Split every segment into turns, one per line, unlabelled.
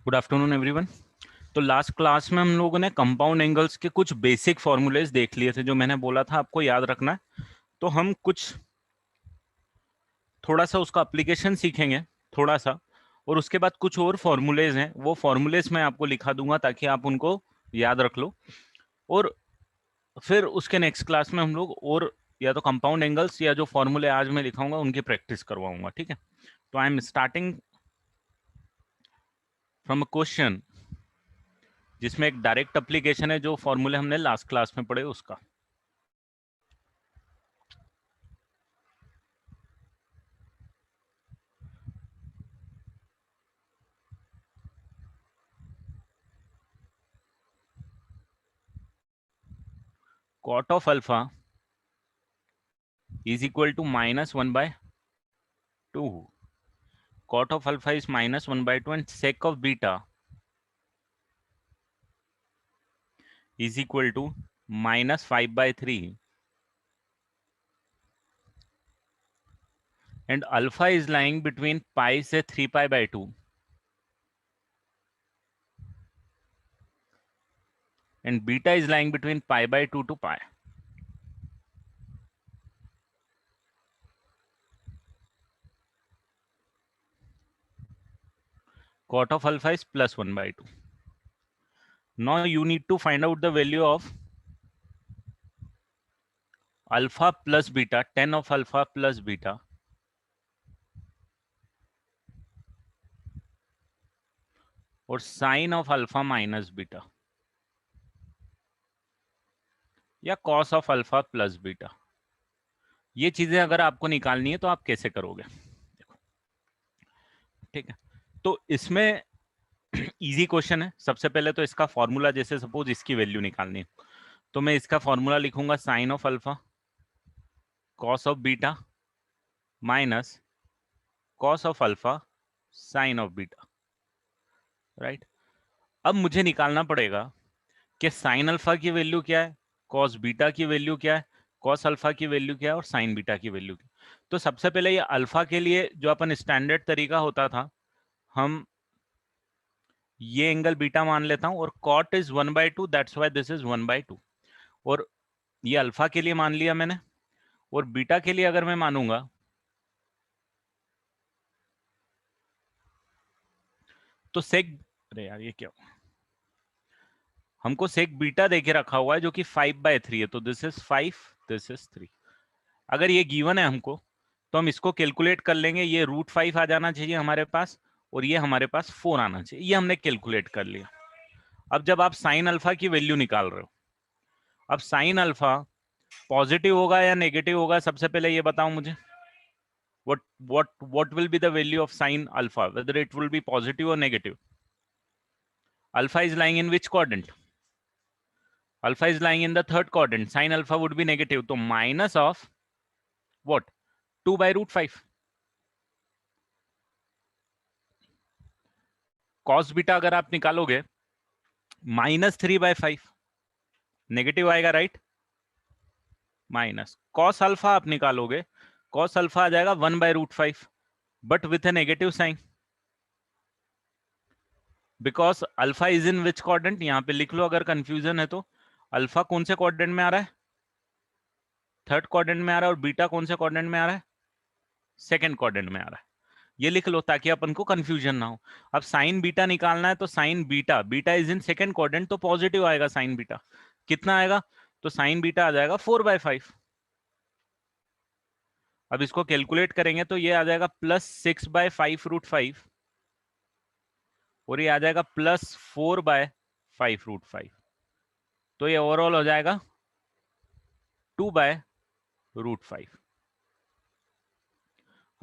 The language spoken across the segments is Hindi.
Good afternoon everyone. तो लास्ट क्लास में हम लोगों ने कंपाउंड एंगल्स के कुछ बेसिक फॉर्मूलेज देख लिए थे, जो मैंने बोला था आपको याद रखना है। तो हम कुछ थोड़ा सा उसका एप्लीकेशन सीखेंगे थोड़ा सा, और उसके बाद कुछ और फॉर्मूलेज हैं, वो फॉर्मूलेज मैं आपको लिखा दूंगा ताकि आप उनको याद रख लो। और फिर उसके नेक्स्ट क्लास में हम लोग और या तो कंपाउंड एंगल्स या जो फॉर्मूले आज मैं लिखाऊंगा उनकी प्रैक्टिस करवाऊंगा। ठीक है, तो I am starting from a question जिसमें एक डायरेक्ट एप्लीकेशन है, जो फॉर्मूले हमने लास्ट क्लास में पढ़े उसका। Cot of alpha is equal to -1/2. Cot of alpha is -1/2 and sec of beta is equal to -5/3. And alpha is lying between pi से 3π/2 and beta is lying between pi/2 to pi. Cot of alpha is +1/2. Now you need to find out the value of alpha plus beta, tan of alpha plus beta, और sin of alpha minus beta, या cos of alpha plus beta। ये चीजें अगर आपको निकालनी है तो आप कैसे करोगे, देखो। ठीक है, तो इसमें इजी क्वेश्चन है। सबसे पहले तो इसका फॉर्मूला, जैसे सपोज इसकी वैल्यू निकालनी है तो मैं इसका फॉर्मूला लिखूंगा sine of alpha cos of beta minus cos of alpha sine of beta, right. अब मुझे निकालना पड़ेगा कि साइन अल्फा की वैल्यू क्या है, कॉस बीटा की वैल्यू क्या है, कॉस अल्फा की वैल्यू क्या है और साइन बीटा की वैल्यू क्या है। तो सबसे पहले ये अल्फा के लिए जो अपन स्टैंडर्ड तरीका होता था, हम ये एंगल बीटा मान लेता हूं, और cot is 1/2, that's why this is 1/2। और ये अल्फा के लिए मान लिया मैंने, और बीटा के लिए अगर मैं मानूंगा तो सेक, अरे यार ये क्या, हमको सेक बीटा देके रखा हुआ है जो कि 5/3 है, तो दिस इज 5, दिस इज 3। अगर ये गिवन है हमको तो हम इसको कैलकुलेट कर लेंगे। ये √5 आ जाना चाहिए हमारे पास, और ये हमारे पास 4 आना चाहिए। ये हमने कैलकुलेट कर लिया। अब जब आप साइन अल्फा की वैल्यू निकाल रहे हो, अब साइन अल्फा पॉजिटिव होगा या नेगेटिव होगा, सबसे पहले ये बताओ मुझे। what will be the value of sin alpha, whether it will be positive or negative? Alpha is lying in which quadrant? Alpha is lying in the third quadrant. Sin alpha would be negative, so minus of what? 2/√5. cos beta अगर आप निकालोगे -3/5, नेगेटिव आएगा, राइट। माइनस cos अल्फा आप निकालोगे, cos अल्फा आ जाएगा 1/√5 but with a negative sign, because alpha is in which quadrant. यहां पे लिख लो अगर कंफ्यूजन है तो। अल्फा कौन से क्वाड्रेंट में आ रहा है? थर्ड क्वाड्रेंट में आ रहा है। और बीटा कौन से क्वाड्रेंट में आ रहा है? सेकंड क्वाड्रेंट में आ रहा है। ये लिख लो ताकि अपन को कंफ्यूजन ना हो। अब साइन बीटा निकालना है तो sign beta, beta is in second quadrant तो पॉजिटिव आएगा साइन बीटा। कितना आएगा? तो साइन बीटा आ जाएगा 4/5। अब इसको कैलकुलेट करेंगे तो ये आ जाएगा +6/5√5, और ये आ जाएगा +4/5√5। तो ये ओवरऑल हो जाएगा 2/√5,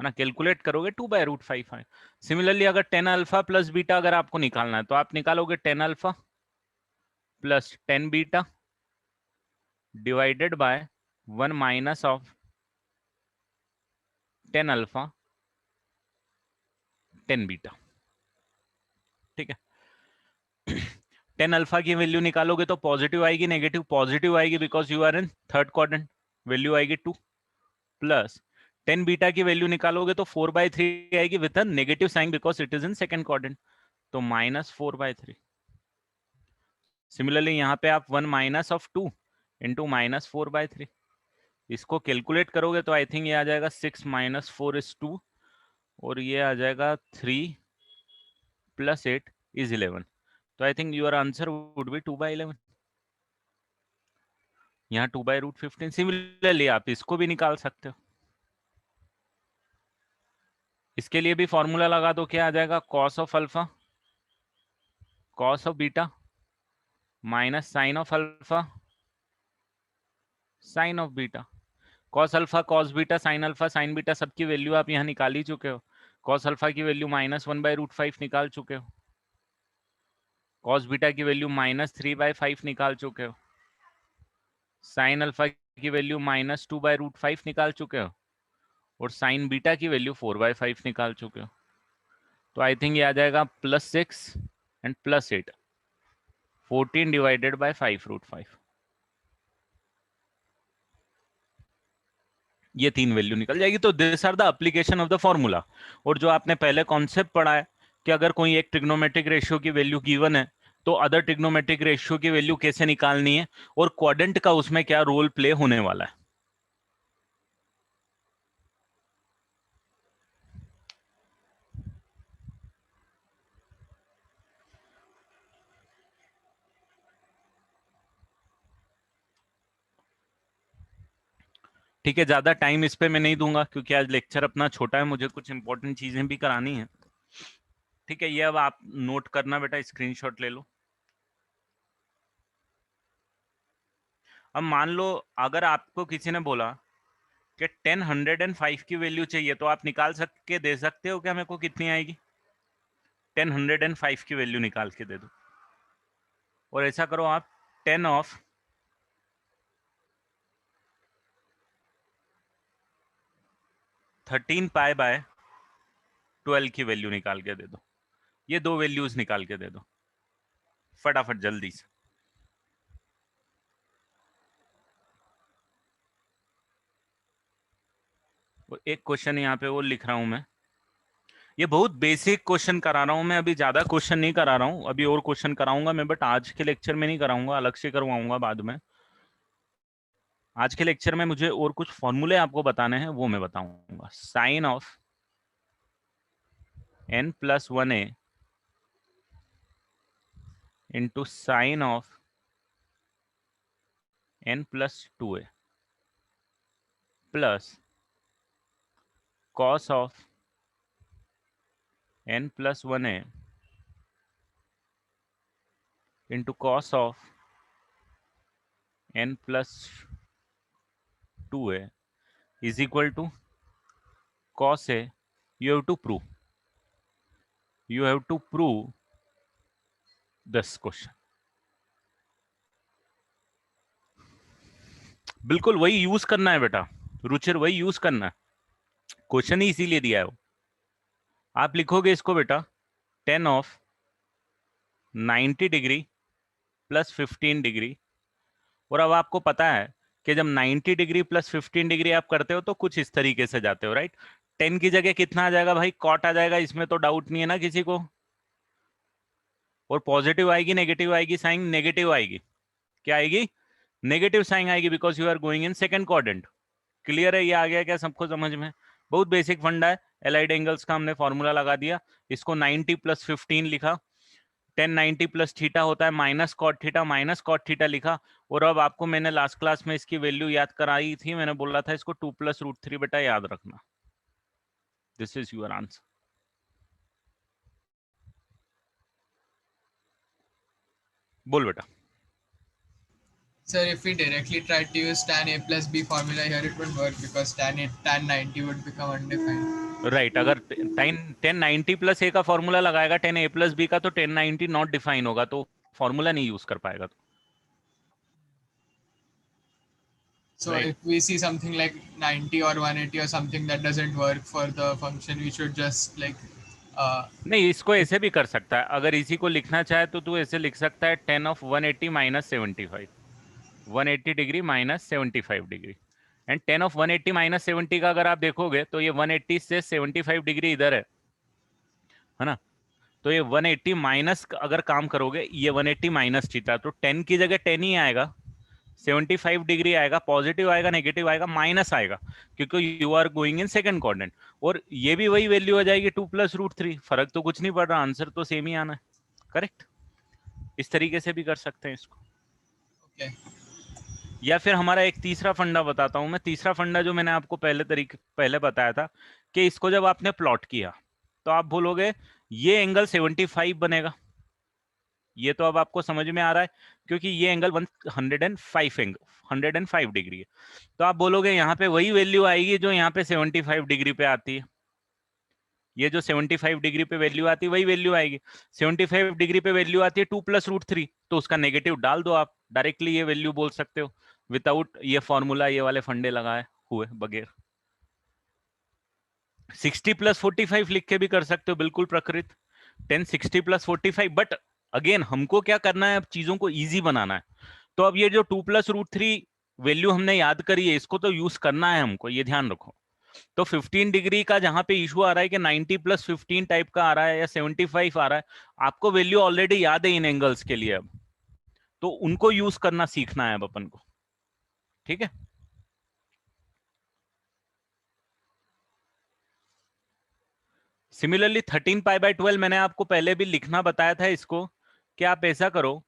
है ना। कैलकुलेट करोगे 2/√5 है। सिमिलरली अगर tan अल्फा प्लस बीटा अगर आपको निकालना है तो आप निकालोगे tan alpha plus tan beta divided by 1 minus of tan alpha tan beta. ठीक है, tan अल्फा की वैल्यू निकालोगे तो पॉजिटिव आएगी, नेगेटिव? पॉजिटिव आएगी because you are in third quadrant, value आएगी 2। प्लस tan बीटा की वैल्यू निकालोगे तो 4/3 आएगी with a negative sign because it is in second quadrant, तो -4/3। सिमिलरली यहाँ पे आप 1 माइनस ऑफ 2 इंटू -4/3, इसको कैलकुलेट करोगे तो आई थिंक ये आ जाएगा 6 - 4 = 2 और ये आ जाएगा 3 + 8 = 11। तो I think your answer would be 2/11। यहाँ 2/√15। सिमिलरली आप इसको भी निकाल सकते हो। इसके लिए भी फॉर्मूला लगा दो, क्या आ जाएगा? cos of alpha cos of beta minus sine of alpha sine of beta. cos alpha cos beta sin alpha sin beta सबकी वैल्यू आप यहाँ निकाल ही चुके हो। cos अल्फा की वैल्यू -1/√5 निकाल चुके हो। cos बीटा की वैल्यू -3/5 निकाल चुके हो। sin अल्फा की वैल्यू -2/√5 निकाल चुके हो और sin बीटा की वैल्यू 4/5 निकाल चुके हो। तो आई थिंक ये आ जाएगा +6 एंड +8, 14 डिवाइडेड बाय 5√5। ये 3 वैल्यू निकल जाएगी। तो this are the application of the formula. और जो आपने पहले कॉन्सेप्ट पढ़ा है कि अगर कोई एक ट्रिग्नोमेट्रिक रेशियो की वैल्यू गिवन है तो अदर ट्रिग्नोमेट्रिक रेशियो की वैल्यू कैसे निकालनी है और क्वाड्रेंट का उसमें क्या रोल प्ले होने वाला है। ठीक है, ज्यादा टाइम इस पे मैं नहीं दूंगा क्योंकि आज लेक्चर अपना छोटा है, मुझे कुछ इंपॉर्टेंट चीजें भी करानी है। ठीक है, ये अब आप नोट करना बेटा, स्क्रीनशॉट ले लो। अब मान लो अगर आपको किसी ने बोला कि 10/105 की वैल्यू चाहिए तो आप निकाल के दे सकते हो क्या मेरे को? कितनी आएगी? 10/105 की वैल्यू निकाल के दे दो। और ऐसा करो आप 10 ऑफ 13π/12 की वैल्यू निकाल के दे दो। ये दो वैल्यूज निकाल के दे दो फटाफट जल्दी से। एक क्वेश्चन यहाँ पे वो लिख रहा हूं मैं, ये बहुत बेसिक क्वेश्चन करा रहा हूं मैं, अभी ज्यादा क्वेश्चन नहीं करा रहा हूं, अभी और क्वेश्चन कराऊंगा मैं, बट आज के लेक्चर में नहीं कराऊंगा, अलग से करवाऊंगा बाद में। आज के लेक्चर में मुझे और कुछ फॉर्मूले आपको बताने हैं, वो मैं बताऊंगा। Sine of n+1a into sine of n+2a plus cos of n+1a into cos of n+2a is equal to cos a. You have to prove this question. बिल्कुल वही यूज करना है बेटा रुचिर, वही यूज करना है, क्वेश्चन ही इसीलिए दिया है वो। आप लिखोगे इसको बेटा 10 ऑफ 90 डिग्री प्लस 15 डिग्री। और अब आपको पता है कि जब 90 डिग्री प्लस 15 डिग्री आप करते हो तो कुछ इस तरीके से जाते हो, राइट? 10 की जगह कितना आ जाएगा भाई? कॉट आ जाएगा, इसमें तो डाउट नहीं है ना किसी को। और पॉजिटिव आएगी नेगेटिव आएगी साइन? नेगेटिव आएगी। क्या आएगी? नेगेटिव साइन आएगी, because you are going in second quadrant. Clear है? ये आ गया क्या सबको समझ में? बहुत बेसिक फंडा है। एलाइड एंगल्स का हमने फॉर्मूला लगा दिया, इसको 90 + 15 लिखा। 1090 + थीटा होता है माइनस कॉट थीटा लिखा। और अब आपको मैंने लास्ट क्लास में इसकी वैल्यू याद कराई थी, मैंने बोला था इसको 2 + √3 बेटा याद रखना। This is your answer. बोल बेटा।
Sir, if we directly tried to use tan a plus b formula here, it would work because tan 90 would become undefined.
Right, अगर 1090 + a का फॉर्मूला लगाएगा 10a + b का तो 1090 नॉट डिफाइन होगा, तो फॉर्मूला नहीं यूज कर पाएगा। तो
So
right,
if we see something like 90 or 180 or something that doesn't work for the function, we should just like
नहीं इसको ऐसे भी कर सकता है, अगर इसी को लिखना चाहे तो तू ऐसे लिख सकता है 10 of 180 - 75, 180 degree - 75 degree. And 10 of 180 - 70 का अगर आप देखोगे तो ये 180 से 75 डिग्री इधर है ना? तो ये 180 माइनस अगर काम करोगे, ये 180 माइनस थीटा, तो 10 की जगह 10 ही आएगा, 75 डिग्री आएगा, पॉजिटिव आएगा, नेगेटिव आएगा, माइनस आएगा, क्योंकि you are going in second quadrant. और ये भी वही वैल्यू आ जाएगी 2 + √3, फर्क तो कुछ नहीं पड़ रहा, आंसर तो सेम ही आना है। करेक्ट। इस तरीके से भी कर सकते हैं इसको।
ओके
या फिर हमारा एक तीसरा फंडा बताता हूं मैं। तीसरा फंडा जो मैंने आपको पहले बताया था कि इसको जब आपने प्लॉट किया तो आप बोलोगे ये एंगल 75 बनेगा। ये तो अब आपको समझ में आ रहा है, क्योंकि ये एंगल 105 डिग्री है। तो आप बोलोगे यहाँ पे वही वैल्यू आएगी जो यहाँ पे 75 डिग्री पे आती है। ये जो 75 डिग्री पे वैल्यू आती है वही वैल्यू आएगी। 75 डिग्री पे वैल्यू आती है 2 + √3, तो उसका नेगेटिव डाल दो, आप डायरेक्टली ये वैल्यू बोल सकते हो विदाउट ये फॉर्मूला, ये वाले फंडे लगाए हुए बगैर। 60 + 45 लिख के भी कर सकते हो, बिल्कुल प्रकृत। 10 60 + 45। बट अगेन हमको क्या करना है, अब चीजों को इजी बनाना है। तो अब ये जो 2 + √3 वैल्यू हमने याद करी है, इसको तो यूज करना है हमको, ये ध्यान रखो। तो 15 डिग्री का जहां पे इशू आ रहा है कि 90 + 15 टाइप का आ रहा है या 75 आ रहा है, आपको वैल्यू ऑलरेडी याद है इन एंगल्स के लिए, अब तो उनको यूज करना सीखना है अब अपन को। ठीक है। सिमिलरली 13π/12 मैंने आपको पहले भी लिखना बताया था इसको, कि आप ऐसा करो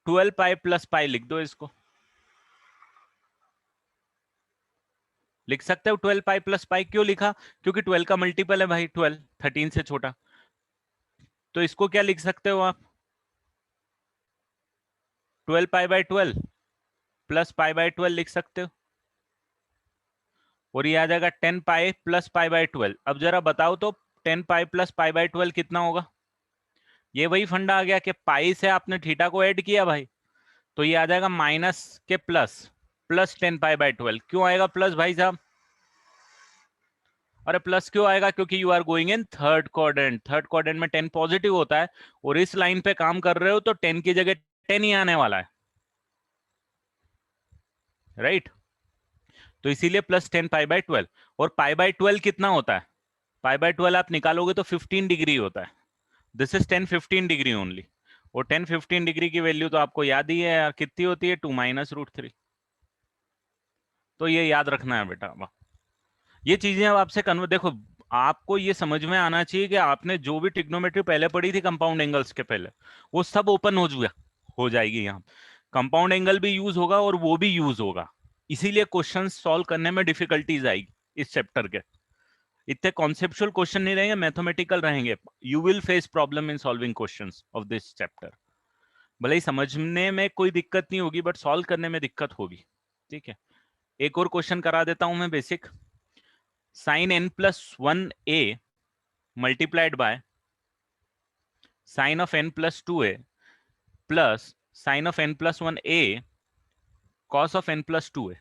12π + π लिख दो इसको। लिख सकते हो 12π + π। क्यों लिखा? क्योंकि 12 का मल्टीपल है भाई 12, 13 से छोटा। तो इसको क्या लिख सकते हो आप? 12π/12 + π/12 लिख सकते हो, और ये आ जाएगा 10π + π/12। अब जरा बताओ तो 10π + π/12 कितना होगा? ये वही फंडा आ गया कि पाई से आपने थीटा को ऐड किया भाई, तो ये आ जाएगा माइनस के प्लस 10π/12। क्यों आएगा प्लस भाई साहब? अरे प्लस क्यों आएगा? क्योंकि you are going in third quadrant. Third quadrant में 10 पॉजिटिव होता है, और इस लाइन पे काम कर रहे हो तो 10 की जगह 10 ही आने वाला है, राइट? तो इसीलिए +10π/12। और π/12 कितना होता है? π/12 आप निकालोगे तो 15 डिग्री होता है। This is 10-15 degree only. और 10-15 डिग्री की वैल्यू तो आपको याद ही है यार, कितनी होती है? 2 - √3। तो ये याद रखना है बेटा। ये चीजें अब आपसे कन्वर्ट, देखो आपको ये समझ में आना चाहिए कि आपने जो भी ट्रिग्नोमेट्री पहले पढ़ी थी कंपाउंड एंगल्स के पहले, वो सब ओपन हो जाएगी यहाँ। कंपाउंड एंगल भी यूज होगा और वो भी यूज होगा, इसीलिए क्वेश्चन सॉल्व करने में डिफिकल्टीज आएगी इस चैप्टर के। इतने कॉन्सेप्चुअल क्वेश्चन नहीं रहेंगे, मैथमेटिकल रहेंगे। You will face problem in solving questions of this chapter. भले ही समझने में कोई दिक्कत नहीं होगी, बट सॉल्व करने में दिक्कत होगी। ठीक है, एक और क्वेश्चन करा देता हूं मैं basic. sin n + 1a multiplied by sin of n + 2a plus sin of n + 1a cos of n + 2a,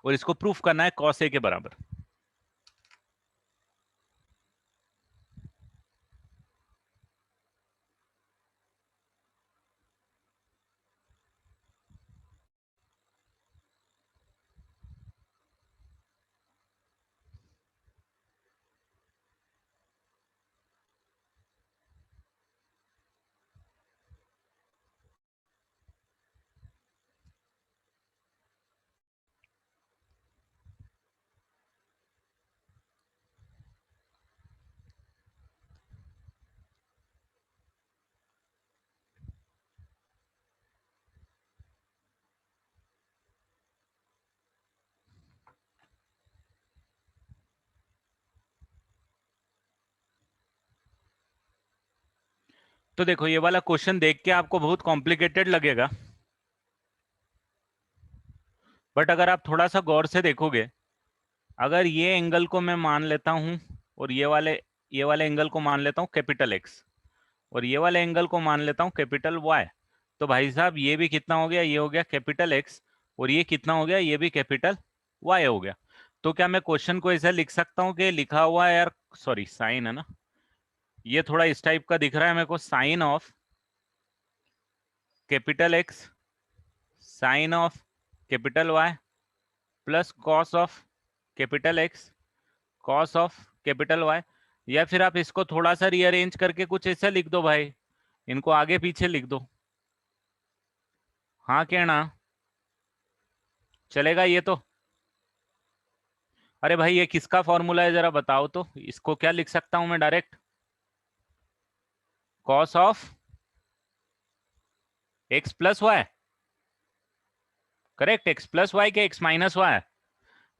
और इसको प्रूफ करना है cos a के बराबर। तो देखो ये वाला क्वेश्चन देख के आपको बहुत कॉम्प्लिकेटेड लगेगा, बट अगर आप थोड़ा सा गौर से देखोगे, अगर ये एंगल को मैं मान लेता हूं, और ये वाले एंगल को मान लेता हूं कैपिटल एक्स, और ये वाले एंगल को मान लेता हूं कैपिटल वाई, तो भाई साहब ये भी कितना हो गया? ये हो गया कैपिटल एक्स, और ये कितना हो गया? ये भी कैपिटल वाई हो गया। तो क्या मैं क्वेश्चन को ऐसा लिख सकता हूँ कि लिखा हुआ है यार, सॉरी साइन है ना, ये थोड़ा इस टाइप का दिख रहा है मेरे को, sine of capital X sine of capital Y plus cos of capital X cos of capital Y. या फिर आप इसको थोड़ा सा रीअरेंज करके कुछ ऐसा लिख दो भाई, इनको आगे पीछे लिख दो। हाँ कहना चलेगा ये तो? अरे भाई ये किसका फॉर्मूला है जरा बताओ तो, इसको क्या लिख सकता हूं मैं direct? Cos of x plus y, correct? X plus y के x minus y?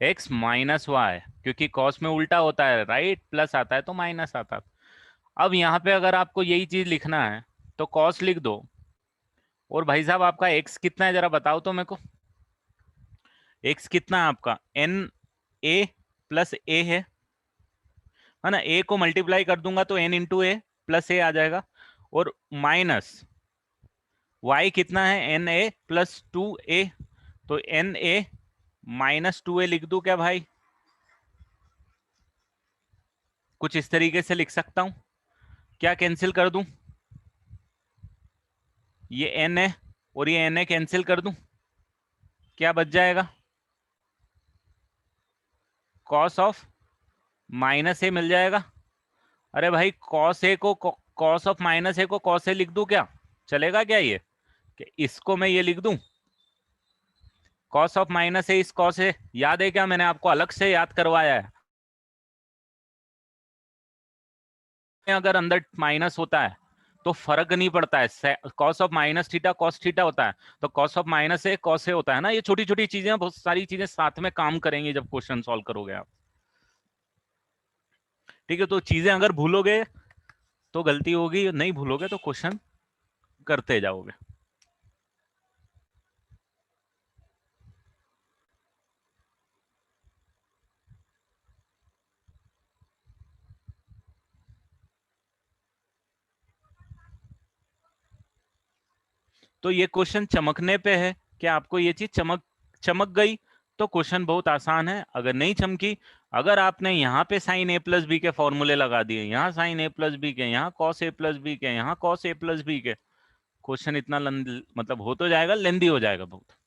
X minus y, क्योंकि कॉस में उल्टा होता है राइट, प्लस आता है तो माइनस आता है। अब यहाँ पे अगर आपको यही चीज लिखना है तो कॉस लिख दो, और भाई साहब आपका एक्स कितना है जरा बताओ तो मेरे को। एक्स कितना है आपका? एन ए प्लस ए है ना? ए को मल्टीप्लाई कर दूंगा तो एन इंटू ए प्लस ए आ जाएगा, और माइनस वाई कितना है? एन ए प्लस टू ए, तो एन ए माइनस टू ए लिख दूं क्या भाई? कुछ इस तरीके से लिख सकता हूं क्या? कैंसिल कर दूं ये एन है और ये एन ए कैंसिल कर दूं, क्या बच जाएगा? कॉस ऑफ माइनस ए मिल जाएगा। अरे भाई कॉस ए को कॉस ऑफ माइनस ए को कॉस ए लिख दूं क्या? चलेगा क्या ये? कि इसको मैं ये लिख दूं कॉस ऑफ माइनस ए इस कॉस ए, याद है क्या? मैंने आपको अलग से याद करवाया है। अगर अंदर माइनस होता है तो फर्क नहीं पड़ता है, cos of minus theta cos theta होता है, तो cos of minus A cos A होता है ना। ये छोटी छोटी चीजें, बहुत सारी चीजें साथ में काम करेंगी जब क्वेश्चन सॉल्व करोगे आप, ठीक है? तो चीजें अगर भूलोगे तो गलती होगी, नहीं भूलोगे तो क्वेश्चन करते जाओगे। तो ये क्वेश्चन चमकने पे है कि आपको ये चीज चमक चमक गई तो क्वेश्चन बहुत आसान है। अगर नहीं चमकी, अगर आपने यहाँ पे साइन ए प्लस बी के फॉर्मूले लगा दिए, यहाँ साइन ए प्लस बी के, यहाँ कॉस ए प्लस बी के, यहाँ कॉस ए प्लस बी के, क्वेश्चन इतना मतलब हो तो जाएगा, लेंदी हो जाएगा बहुत।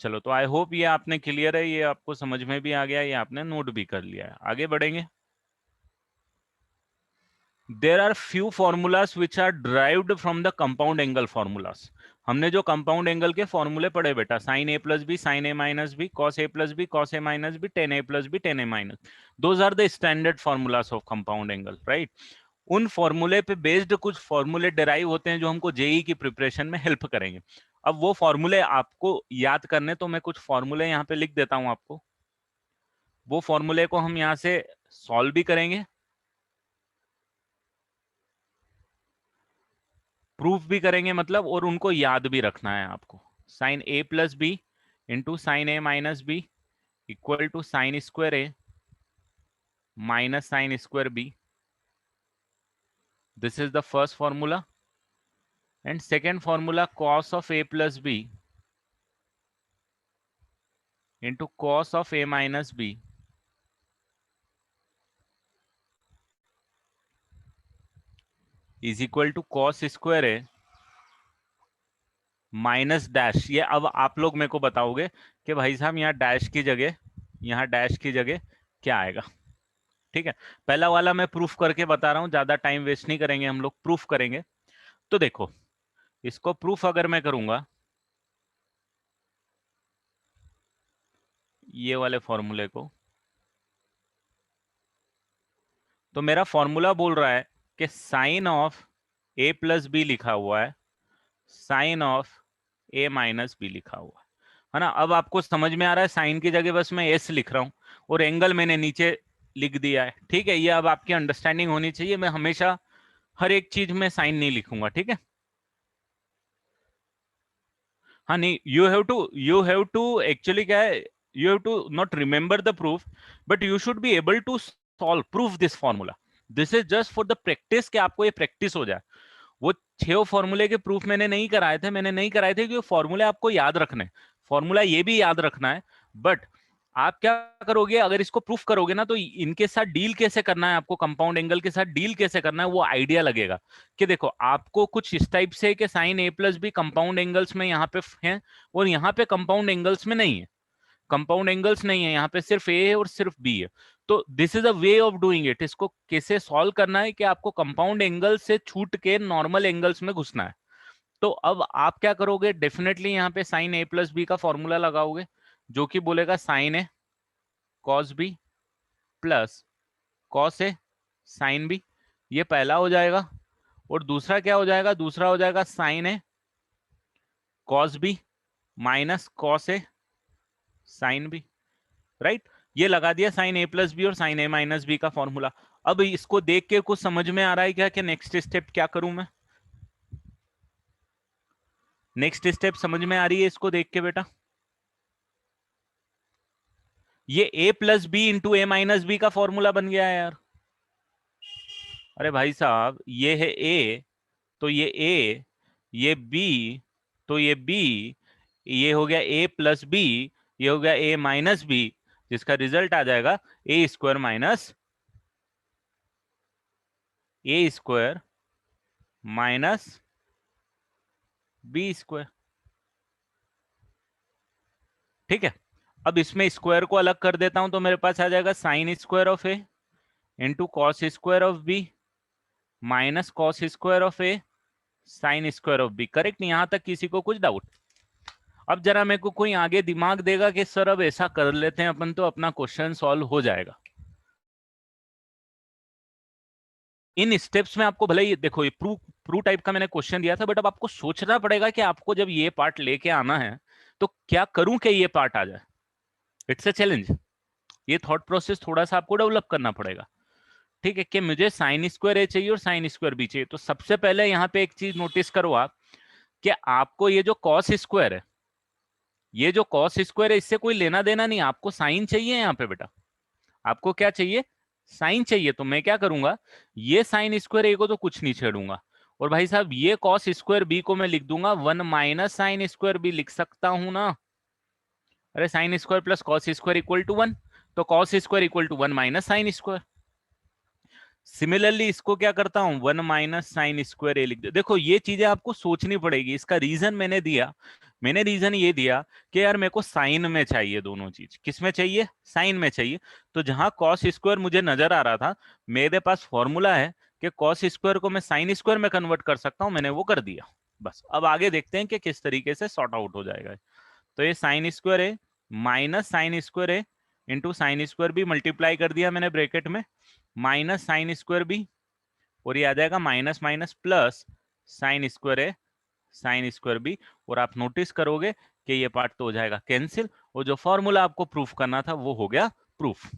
चलो, तो आई होप ये आपने क्लियर है, ये आपको समझ में भी आ गया, ये आपने नोट भी कर लिया है। आगे बढ़ेंगे। There are few formulas which are derived from the compound angle formulas. हमने जो कंपाउंड एंगल के फॉर्मूले पढ़े बेटा, sine A plus B, sine A minus B, cos A plus B, cos A minus B, tan A plus B, tan A minus, those are the standard formulas of compound angle, right? उन फॉर्मूले पे बेस्ड कुछ फॉर्मूले डेराइव होते हैं जो हमको जेई की प्रिपरेशन में हेल्प करेंगे। अब वो फॉर्मूले आपको याद करने, तो मैं कुछ फॉर्मूले यहाँ पे लिख देता हूँ आपको। वो फॉर्मूले को हम यहाँ से सॉल्व भी करेंगे, प्रूफ भी करेंगे मतलब, और उनको याद भी रखना है आपको। Sine A plus B into sine A minus B equal to sine square A minus sine square B, this is the first formula. And second formula, cos of A plus B into cos of A minus B is equal to cos square A minus dash. ये अब आप लोग मेरे को बताओगे कि भाई साहब यहाँ डैश की जगह, यहाँ डैश की जगह क्या आएगा, ठीक है? पहला वाला मैं प्रूफ करके बता रहा हूं, ज्यादा टाइम वेस्ट नहीं करेंगे हम लोग, प्रूफ करेंगे। तो देखो, इसको प्रूफ अगर मैं करूंगा ये वाले फॉर्मूले को, तो मेरा फॉर्मूला बोल रहा है कि sine of A plus B लिखा हुआ है, sine of A minus B लिखा हुआ है ना? अब आपको समझ में आ रहा है, साइन की जगह बस मैं एस लिख रहा हूं और एंगल मैंने नीचे लिख दिया है, ठीक है? ये अब आपकी अंडरस्टैंडिंग होनी चाहिए। मैं हमेशा हर एक चीज में साइन नहीं लिखूंगा, ठीक है? हाँ नहीं, यू हैव टू एक्चुअली क्या है, you have to not remember the proof, but you should be able to solve proof this formula. This is just for the practice, कि आपको ये प्रैक्टिस हो जाए। वो 6 फॉर्मूले के प्रूफ मैंने नहीं कराए थे क्योंकि फॉर्मूले आपको याद रखने, फॉर्मूला ये भी याद रखना है। बट आप क्या करोगे, अगर इसको प्रूफ करोगे ना, तो इनके साथ डील कैसे करना है आपको, कंपाउंड एंगल के साथ डील कैसे करना है, वो आइडिया लगेगा। कि देखो, आपको कुछ इस टाइप से कि sign A plus B compound angles में यहाँ पे है और यहाँ पे कंपाउंड एंगल्स में नहीं है, कंपाउंड एंगल्स नहीं है, यहाँ पे सिर्फ ए है और सिर्फ बी है। तो this is a way of doing it. इसको कैसे सॉल्व करना है कि आपको कंपाउंड एंगल से छूट के नॉर्मल एंगल्स में घुसना है। तो अब आप क्या करोगे, डेफिनेटली यहाँ पे साइन ए प्लस बी का फॉर्मूला लगाओगे, जो कि बोलेगा sign A cos B plus cos A sine B. ये पहला हो जाएगा। और दूसरा क्या हो जाएगा, दूसरा हो जाएगा sign A cos B minus cos A sine B. Right, ये लगा दिया साइन ए प्लस बी और साइन ए माइनस बी का फॉर्मूला। अब इसको देख के कुछ समझ में आ रहा है क्या कि नेक्स्ट स्टेप क्या करूं मैं? नेक्स्ट स्टेप समझ में आ रही है इसको देख के बेटा? ये a plus B into A minus B का फॉर्मूला बन गया है यार। अरे भाई साहब, ये है a तो ये a, ये b तो ये b, ये हो गया a प्लस बी, ये हो गया a माइनस बी, जिसका रिजल्ट आ जाएगा a square minus a square minus B square. ठीक है, अब इसमें स्क्वायर को अलग कर देता हूं तो मेरे पास आ जाएगा sine square of A into cos square of B minus cos square of A sine square of B. Correct? यहां तक किसी को कुछ डाउट? अब जरा मेरे को कोई आगे दिमाग देगा कि सर अब ऐसा कर लेते हैं अपन तो अपना क्वेश्चन सॉल्व हो जाएगा। इन स्टेप्स में आपको भले ही देखो, ये प्रू टाइप का मैंने क्वेश्चन दिया था, बट अब आपको सोचना पड़ेगा कि आपको जब ये पार्ट लेके आना है तो क्या करूं कि ये पार्ट आ जाए। It's a challenge. ये थॉट प्रोसेस थोड़ा सा आपको डेवलप करना पड़ेगा। ठीक है, कि मुझे साइन स्क्वायर ए चाहिए और साइन स्क्वायर बी चाहिए। तो सबसे पहले यहाँ पे एक चीज नोटिस करो आप, कि आपको ये जो कॉस स्क्वायर है, ये जो कॉस स्क्वायर है, इससे कोई लेना देना नहीं। आपको साइन चाहिए यहाँ पे बेटा, आपको क्या चाहिए? साइन चाहिए। तो मैं क्या करूंगा, ये साइन स्क्वायर ए को तो कुछ नहीं छेड़ूंगा, और भाई साहब ये कॉस स्क्वायर बी को मैं लिख दूंगा 1 माइनस साइन स्क्वायर बी। लिख सकता हूं ना? अरे sine square plus cos square equal to 1, तो cos square equal to 1 minus sine square. Similarly इसको क्या करता हूं, 1 माइनस साइन स्क्वायर ए लिख दे। देखो ये चीजें आपको सोचनी पड़ेगी। इसका रीजन मैंने दिया, मैंने रीजन ये दिया कि यार मेरे को साइन में चाहिए दोनों चीज। किस में चाहिए? साइन में चाहिए। तो जहां कॉस स्क्वायर मुझे नजर आ रहा था, मेरे पास फॉर्मूला है कि कॉस स्क्वायर को मैं साइन स्क्वायर में कन्वर्ट कर सकता हूं, मैंने वो कर दिया। बस अब आगे देखते हैं कि किस तरीके से सॉर्ट आउट हो जाएगा। तो ये साइन स्क्वायर है माइनस साइन स्क्वायर है इंटू साइन स्क्वायर भी मल्टीप्लाई कर दिया मैंने ब्रैकेट में, माइनस साइन स्क्वायर भी, और ये आ जाएगा minus minus plus sign square है साइन स्क्वायर बी। और आप नोटिस करोगे कि ये पार्ट तो हो जाएगा कैंसिल, और जो फॉर्मूला आपको प्रूफ करना था वो हो गया प्रूफ।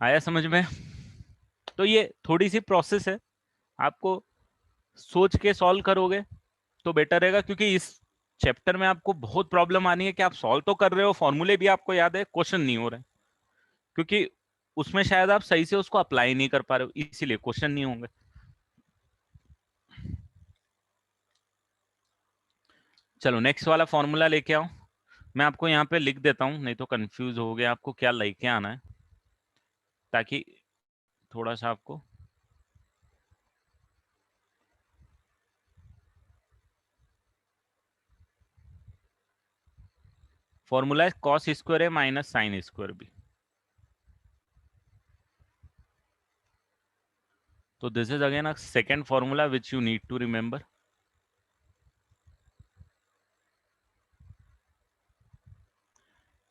आया समझ में? तो ये थोड़ी सी प्रोसेस है, आपको सोच के सॉल्व करोगे तो बेटर रहेगा, क्योंकि इस चैप्टर में आपको बहुत प्रॉब्लम आनी है कि आप सॉल्व तो कर रहे हो, फॉर्मूले भी आपको याद है, क्वेश्चन नहीं हो रहे, क्योंकि उसमें शायद आप सही से उसको अप्लाई नहीं कर पा रहे हो, इसीलिए क्वेश्चन नहीं होंगे। चलो नेक्स्ट वाला फॉर्मूला लेके आओ। मैं आपको यहाँ पे लिख देता हूँ, नहीं तो कंफ्यूज हो गया आपको क्या लेके आना है, ताकि थोड़ा सा आपको फॉर्मूला है कॉस स्क्वायर है माइनस साइन स्क्वायर बी। तो this is again a second formula which you need to remember.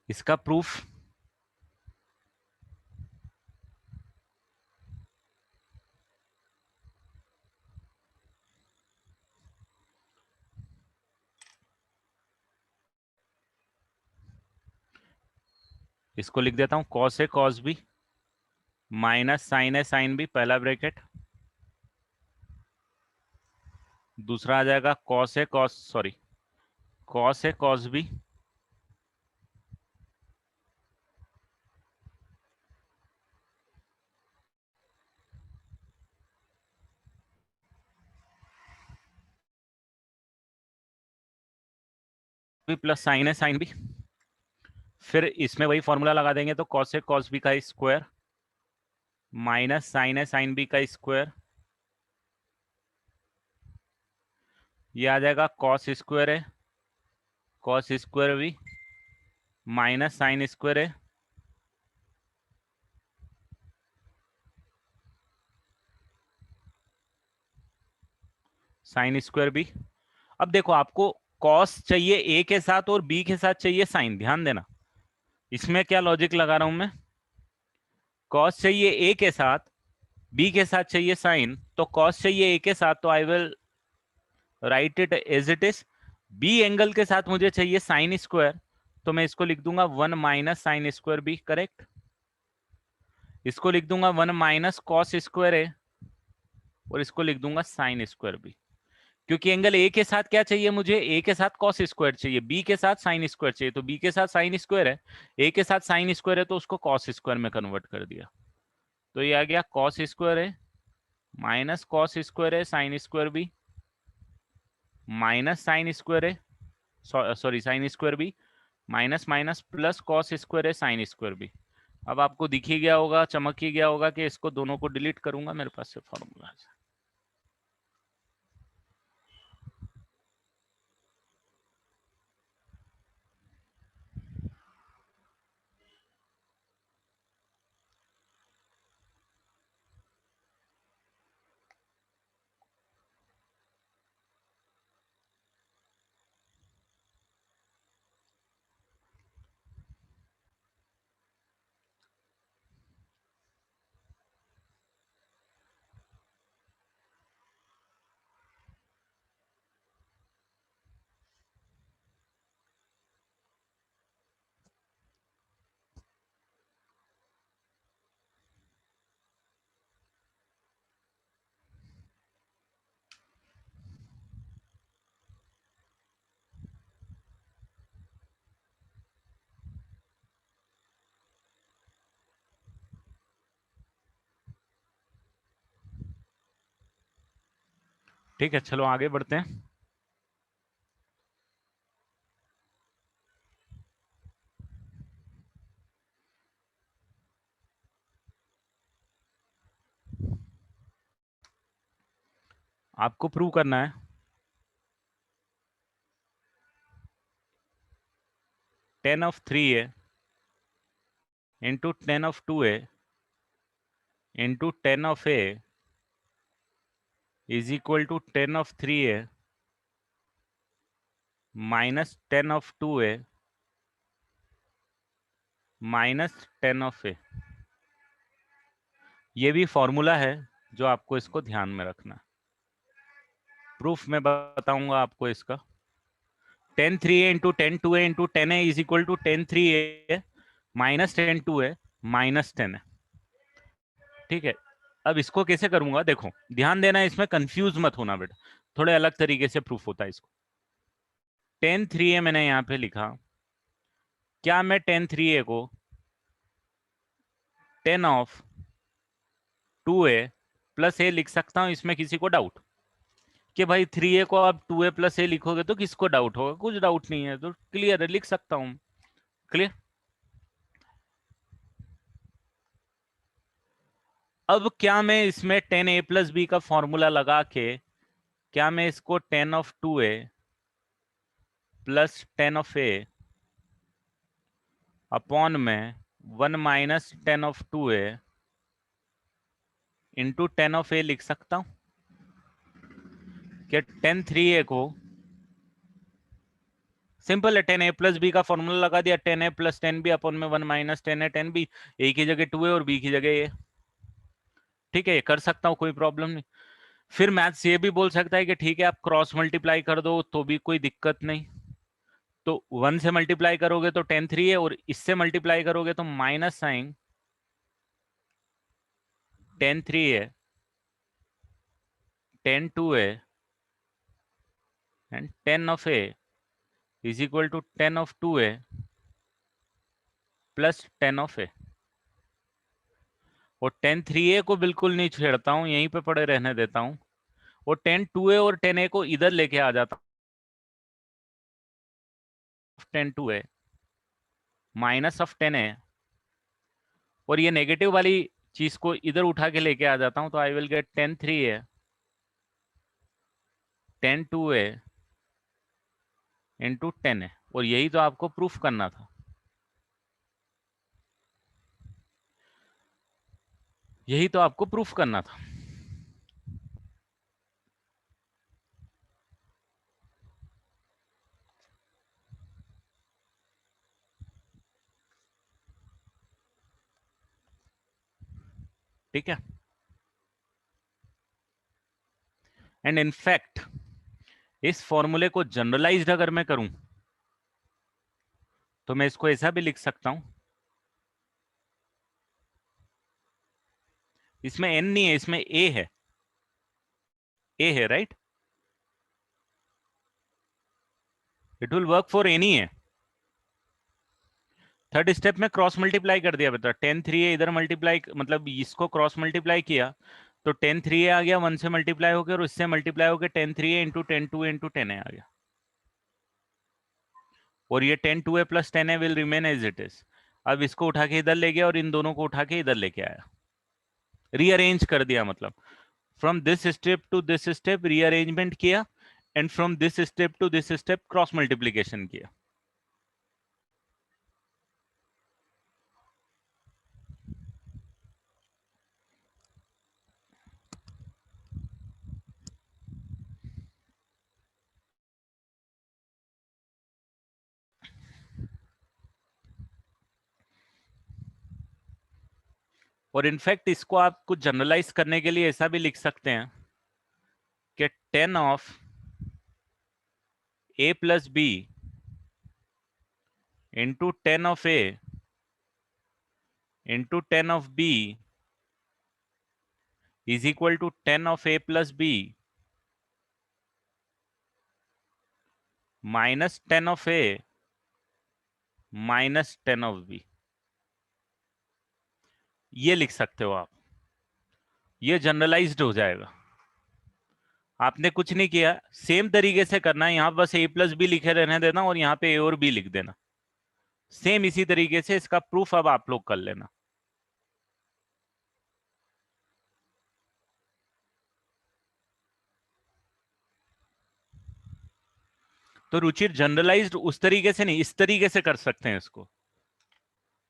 इसका प्रूफ इसको लिख देता हूं, cos A cos B minus sine A sine B, पहला ब्रैकेट, दूसरा आ जाएगा cos A cos sorry cos A cos B plus sine A sine B. फिर इसमें वही फॉर्मूला लगा देंगे, तो कॉस ए कॉस बी का square minus sine A sine B का स्क्वायर, ये आ जाएगा कॉस स्क्वायर है, कॉस स्क्वायर भी माइनस साइन स्क्वायर है, साइन स्क्वायर भी। अब देखो आपको कॉस चाहिए ए के साथ और बी के साथ चाहिए साइन, ध्यान देना इसमें क्या लॉजिक लगा रहा हूं मैं। कॉस चाहिए ए के साथ, बी के साथ चाहिए साइन, तो कॉस चाहिए ए के साथ तो I will write it as it is. B angle के साथ मुझे चाहिए साइन स्क्वायर, तो मैं इसको लिख दूंगा 1 minus sine square B, correct. इसको लिख दूंगा 1 माइनस कॉस स्क्वायर ए, और इसको लिख दूंगा साइन स्क्वायर बी। क्योंकि एंगल ए के साथ क्या चाहिए मुझे, ए के साथ कॉस स्क्वायर चाहिए, बी के साथ साइन स्क्वायर चाहिए, तो बी के साथ साइन स्क्वायर है, ए के साथ साइन स्क्वायर है, तो उसको कॉस स्क्वायर में कन्वर्ट कर दिया। तो ये आ गया कॉस स्क्वायर है माइनस कॉस स्क्वायर है sine square B, minus sine square है, sorry sine square B, minus minus plus cos square है साइन स्क्वायर बी। अब आपको दिख ही गया होगा, चमक ही गया होगा कि इसको दोनों को डिलीट करूंगा, मेरे पास से फॉर्मूला है। ठीक है, चलो आगे बढ़ते हैं। आपको प्रूव करना है tan of 3a into 10 of 2a into 10 of a is equal to 10 of 3a minus 10 of 2a minus 10 of a। ये भी फॉर्मूला है जो आपको इसको ध्यान में रखना है। प्रूफ मैं बताऊंगा आपको इसका। 10 3a into 10 2a into 10a is equal to 10 3a minus 10 2a minus 10 है। ठीक है, अब इसको कैसे करूंगा, देखो ध्यान देना, इसमें कंफ्यूज मत होना बेटा, थोड़े अलग तरीके से प्रूफ होता है इसको। 10 3a मैंने यहां पे लिखा, क्या मैं 10 3a को 10 ऑफ 2a प्लस a लिख सकता हूं? इसमें किसी को डाउट कि भाई 3a को आप 2a प्लस a लिखोगे तो किसको डाउट होगा? कुछ डाउट नहीं है, तो क्लियर है, लिख सकता हूं। क्लियर। अब क्या मैं इसमें 10a प्लस बी का फॉर्मूला लगा के क्या मैं इसको 10 of 2a plus 10 of a upon में 1 minus 10 of 2a into 10 of a लिख सकता हूं? कि 10 3a को सिंपल है, 10a प्लस बी का फॉर्मूला लगा दिया, 10a प्लस 10b अपॉन में 1 माइनस 10a 10b, a की जगह 2a और b की जगह a। ठीक है, ये कर सकता हूं, कोई प्रॉब्लम नहीं। फिर मैथ्स ये भी बोल सकता है कि ठीक है आप क्रॉस मल्टीप्लाई कर दो तो भी कोई दिक्कत नहीं। तो 1 से मल्टीप्लाई करोगे तो 10 3 है, और इससे मल्टीप्लाई करोगे तो माइनस साइन 10 3 है 10 2 है and 10 of a is equal to 10 of 2a plus 10 of a। और 10 3a को बिल्कुल नहीं छेड़ता हूं, यहीं पे पड़े रहने देता हूं, और 10 2a और 10a को इधर लेके आ जाता हूं, 10 2a माइनस ऑफ 10a, और ये नेगेटिव वाली चीज को इधर उठा के लेके आ जाता हूं, तो I will get 10 3a 10 2a into 10 है, और यही तो आपको प्रूफ करना था, यही तो आपको प्रूफ करना था। ठीक है, एंड इनफैक्ट इस फॉर्मूले को जनरलाइज्ड अगर मैं करूं तो मैं इसको ऐसा भी लिख सकता हूं, इसमें n नहीं है, इसमें a है, a है, right? It will work for any है। थर्ड स्टेप में क्रॉस मल्टीप्लाई कर दिया बेटा, 10 3a इधर मल्टीप्लाई, मतलब इसको क्रॉस मल्टीप्लाई किया तो 10 3a आ गया, 1 से मल्टीप्लाई हो गया और इससे मल्टीप्लाई हो गया 10 3a इंटू 10 2 इंटू 10a आ गया, और ये 10 2a plus 10a will remain as it is. अब इसको उठा के इधर ले गया और इन दोनों को उठा के इधर लेके आया, रीअरेंज कर दिया, मतलब from this step to this step rearrangement किया, and from this step to this step cross multiplication किया। और इनफैक्ट इसको आप कुछ जनरलाइज करने के लिए ऐसा भी लिख सकते हैं कि 10 of a plus B into 10 of a into 10 of b is equal to 10 of a plus b minus 10 of a minus 10 of b। ये लिख सकते हो आप, ये जनरलाइज्ड हो जाएगा। आपने कुछ नहीं किया, सेम तरीके से करना है, यहां बस a प्लस बी लिखे रहने देना और यहाँ पे a और b लिख देना, सेम इसी तरीके से इसका प्रूफ अब आप लोग कर लेना। तो रुचिर जनरलाइज्ड उस तरीके से नहीं, इस तरीके से कर सकते हैं इसको,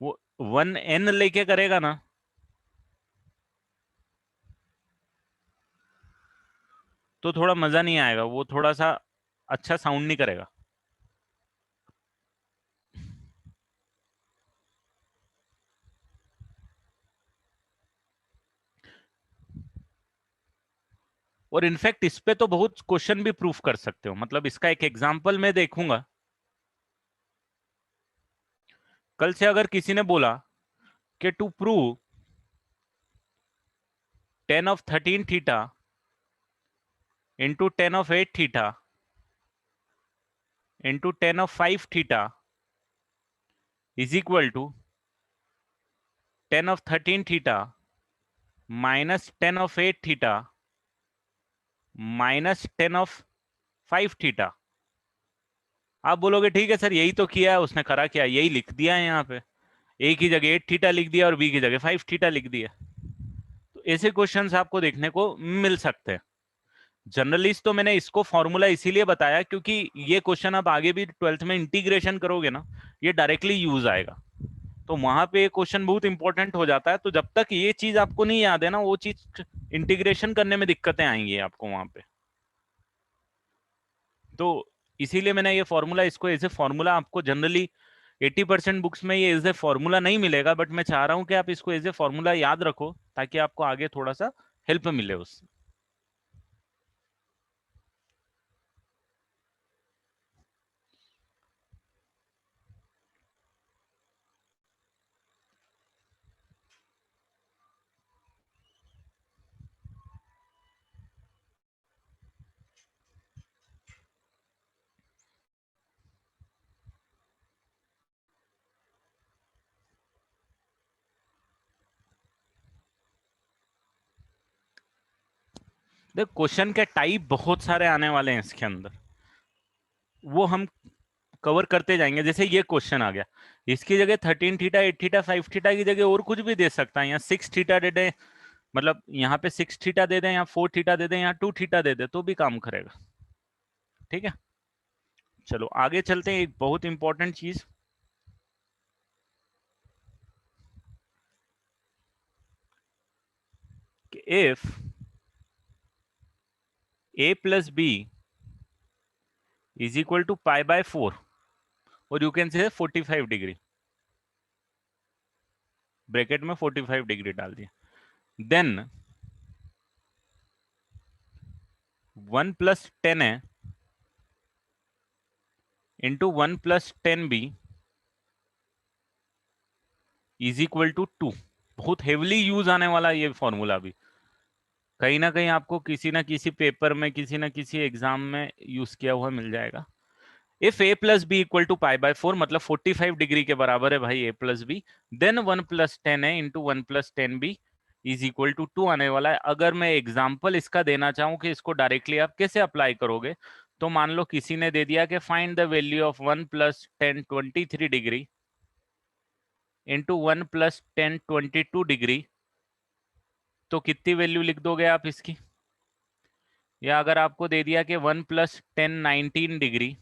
वो 1n लेके करेगा ना तो थोड़ा मजा नहीं आएगा, वो थोड़ा सा अच्छा साउंड नहीं करेगा। और इनफैक्ट इस पे तो बहुत क्वेश्चन भी प्रूफ कर सकते हो, मतलब इसका एक एग्जांपल मैं देखूंगा। कल से अगर किसी ने बोला कि to prove 10 of 13 theta into 10 of 8 theta into 10 of 5 theta is equal to 10 of 13 theta minus 10 of 8 theta minus 10 of 5 theta. आप बोलोगे ठीक है सर, यही तो किया है उसने, करा क्या, यही लिख दिया है यहाँ पे, ए की जगह 8 थीटा लिख दिया और बी की जगह 5 थीटा लिख दिया। तो ऐसे क्वेश्चंस आपको देखने को मिल सकते हैं। जनरलिस्ट तो मैंने इसको फॉर्मूला इसीलिए बताया क्योंकि ये क्वेश्चन आप आगे भी 12th में इंटीग्रेशन करोगे ना, ये डायरेक्टली यूज आएगा, तो वहां पे क्वेश्चन बहुत इंपॉर्टेंट हो जाता है। तो जब तक ये चीज आपको नहीं याद है ना, वो चीज इंटीग्रेशन करने में दिक्कतें आएंगी आपको वहां पे। तो इसीलिए मैंने ये फॉर्मूला, इसको एज ए फॉर्मूला, आपको जनरली 80% बुक्स में ये एज ए फॉर्मूला नहीं मिलेगा, बट मैं चाह रहा हूं कि आप इसको एज ए फॉर्मूला याद रखो ताकि आपको आगे थोड़ा सा हेल्प मिले उससे। देख, क्वेश्चन के टाइप बहुत सारे आने वाले हैं इसके अंदर, वो हम कवर करते जाएंगे। जैसे ये क्वेश्चन आ गया, इसकी जगह 13 थीटा 8 थीटा 5 थीटा की जगह और कुछ भी दे सकता है, यहाँ 6 थीटा दे दे, मतलब यहाँ पे 6 थीटा दे दें, यहाँ 4 थीटा दे दें, यहाँ 2 थीटा दे दे तो भी काम करेगा। ठीक है, चलो आगे चलते हैं, एक बहुत इंपॉर्टेंट चीज, if a plus B is equal to pi by 4 और you can say 45 degree, bracket में 45 डिग्री डाल दिया, देन 1 प्लस 10 है into 1 plus 10 B is equal to 2। बहुत हेवली यूज आने वाला ये फॉर्मूला भी, कहीं ना कहीं आपको किसी ना किसी पेपर में, किसी ना किसी एग्जाम में यूज किया हुआ मिल जाएगा। If a plus B equal to pi by 4, मतलब 45 डिग्री के बराबर है भाई a plus B, then 1 plus 10 है into 1 plus 10 B is equal to 2 आने वाला है। अगर मैं एग्जाम्पल इसका देना चाहूं कि इसको डायरेक्टली आप कैसे अप्लाई करोगे, तो मान लो किसी ने दे दिया कि find the value of 1 plus 10 23 degree into 1 plus 10 22 degree, तो कितनी वैल्यू लिख दोगे आप इसकी? या अगर आपको दे दिया कि 1 plus 10 19 degree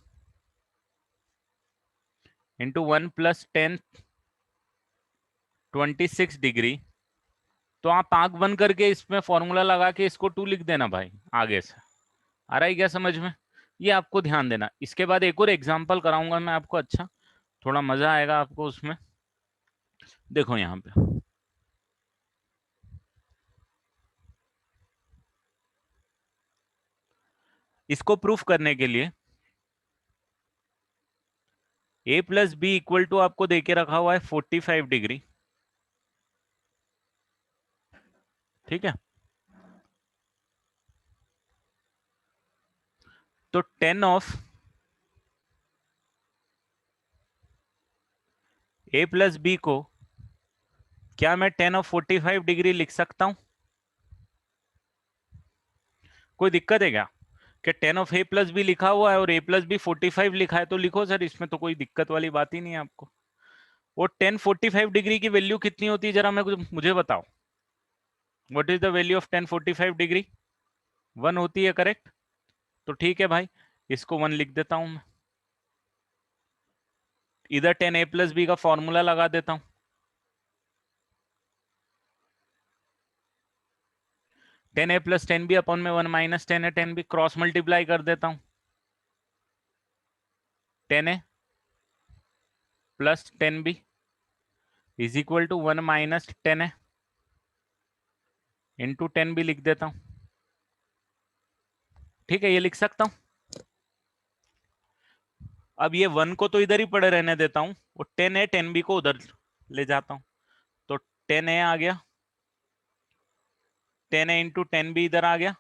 into 1 plus 10 26 degree, तो आप आंख बंद करके इसमें फॉर्मूला लगा के इसको 2 लिख देना भाई आगे से। आ रहा है क्या समझ में? ये आपको ध्यान देना। इसके बाद एक और एग्जांपल कराऊंगा मैं आपको, अच्छा थोड़ा मजा आएगा आपको उसमें। देखो यहाँ पे इसको प्रूफ करने के लिए a plus B equal to आपको देके रखा हुआ है 45 डिग्री, ठीक है? तो 10 ऑफ a प्लस बी को क्या मैं 10 ऑफ 45 डिग्री लिख सकता हूं? कोई दिक्कत है क्या कि 10 ऑफ a प्लस बी लिखा हुआ है और a प्लस बी 45 लिखा है, तो लिखो सर, इसमें तो कोई दिक्कत वाली बात ही नहीं है आपको। वो 10 45 डिग्री की वैल्यू कितनी होती है जरा मुझे बताओ। What is the value of 10 45 degree? 1 होती है, करेक्ट? तो ठीक है भाई, इसको 1 लिख देता हूं मैं। इधर 10 a प्लस बी का फॉर्मूला लगा देता हूं, 10 a प्लस 10 बी अपॉन में 1 माइनस 10 है 10 बी, क्रॉस मल्टीप्लाई कर देता हूं। 10 a plus 10 B is equal to 1 minus 10 है इंटू 10 बी लिख देता हूं, ठीक है? ये लिख सकता हूं। अब ये 1 को तो इधर ही पड़े रहने देता हूं, और 10 है 10 बी को उधर ले जाता हूं, तो 10 a आ गया, 10 a इंटू 10 बी इधर आ गया,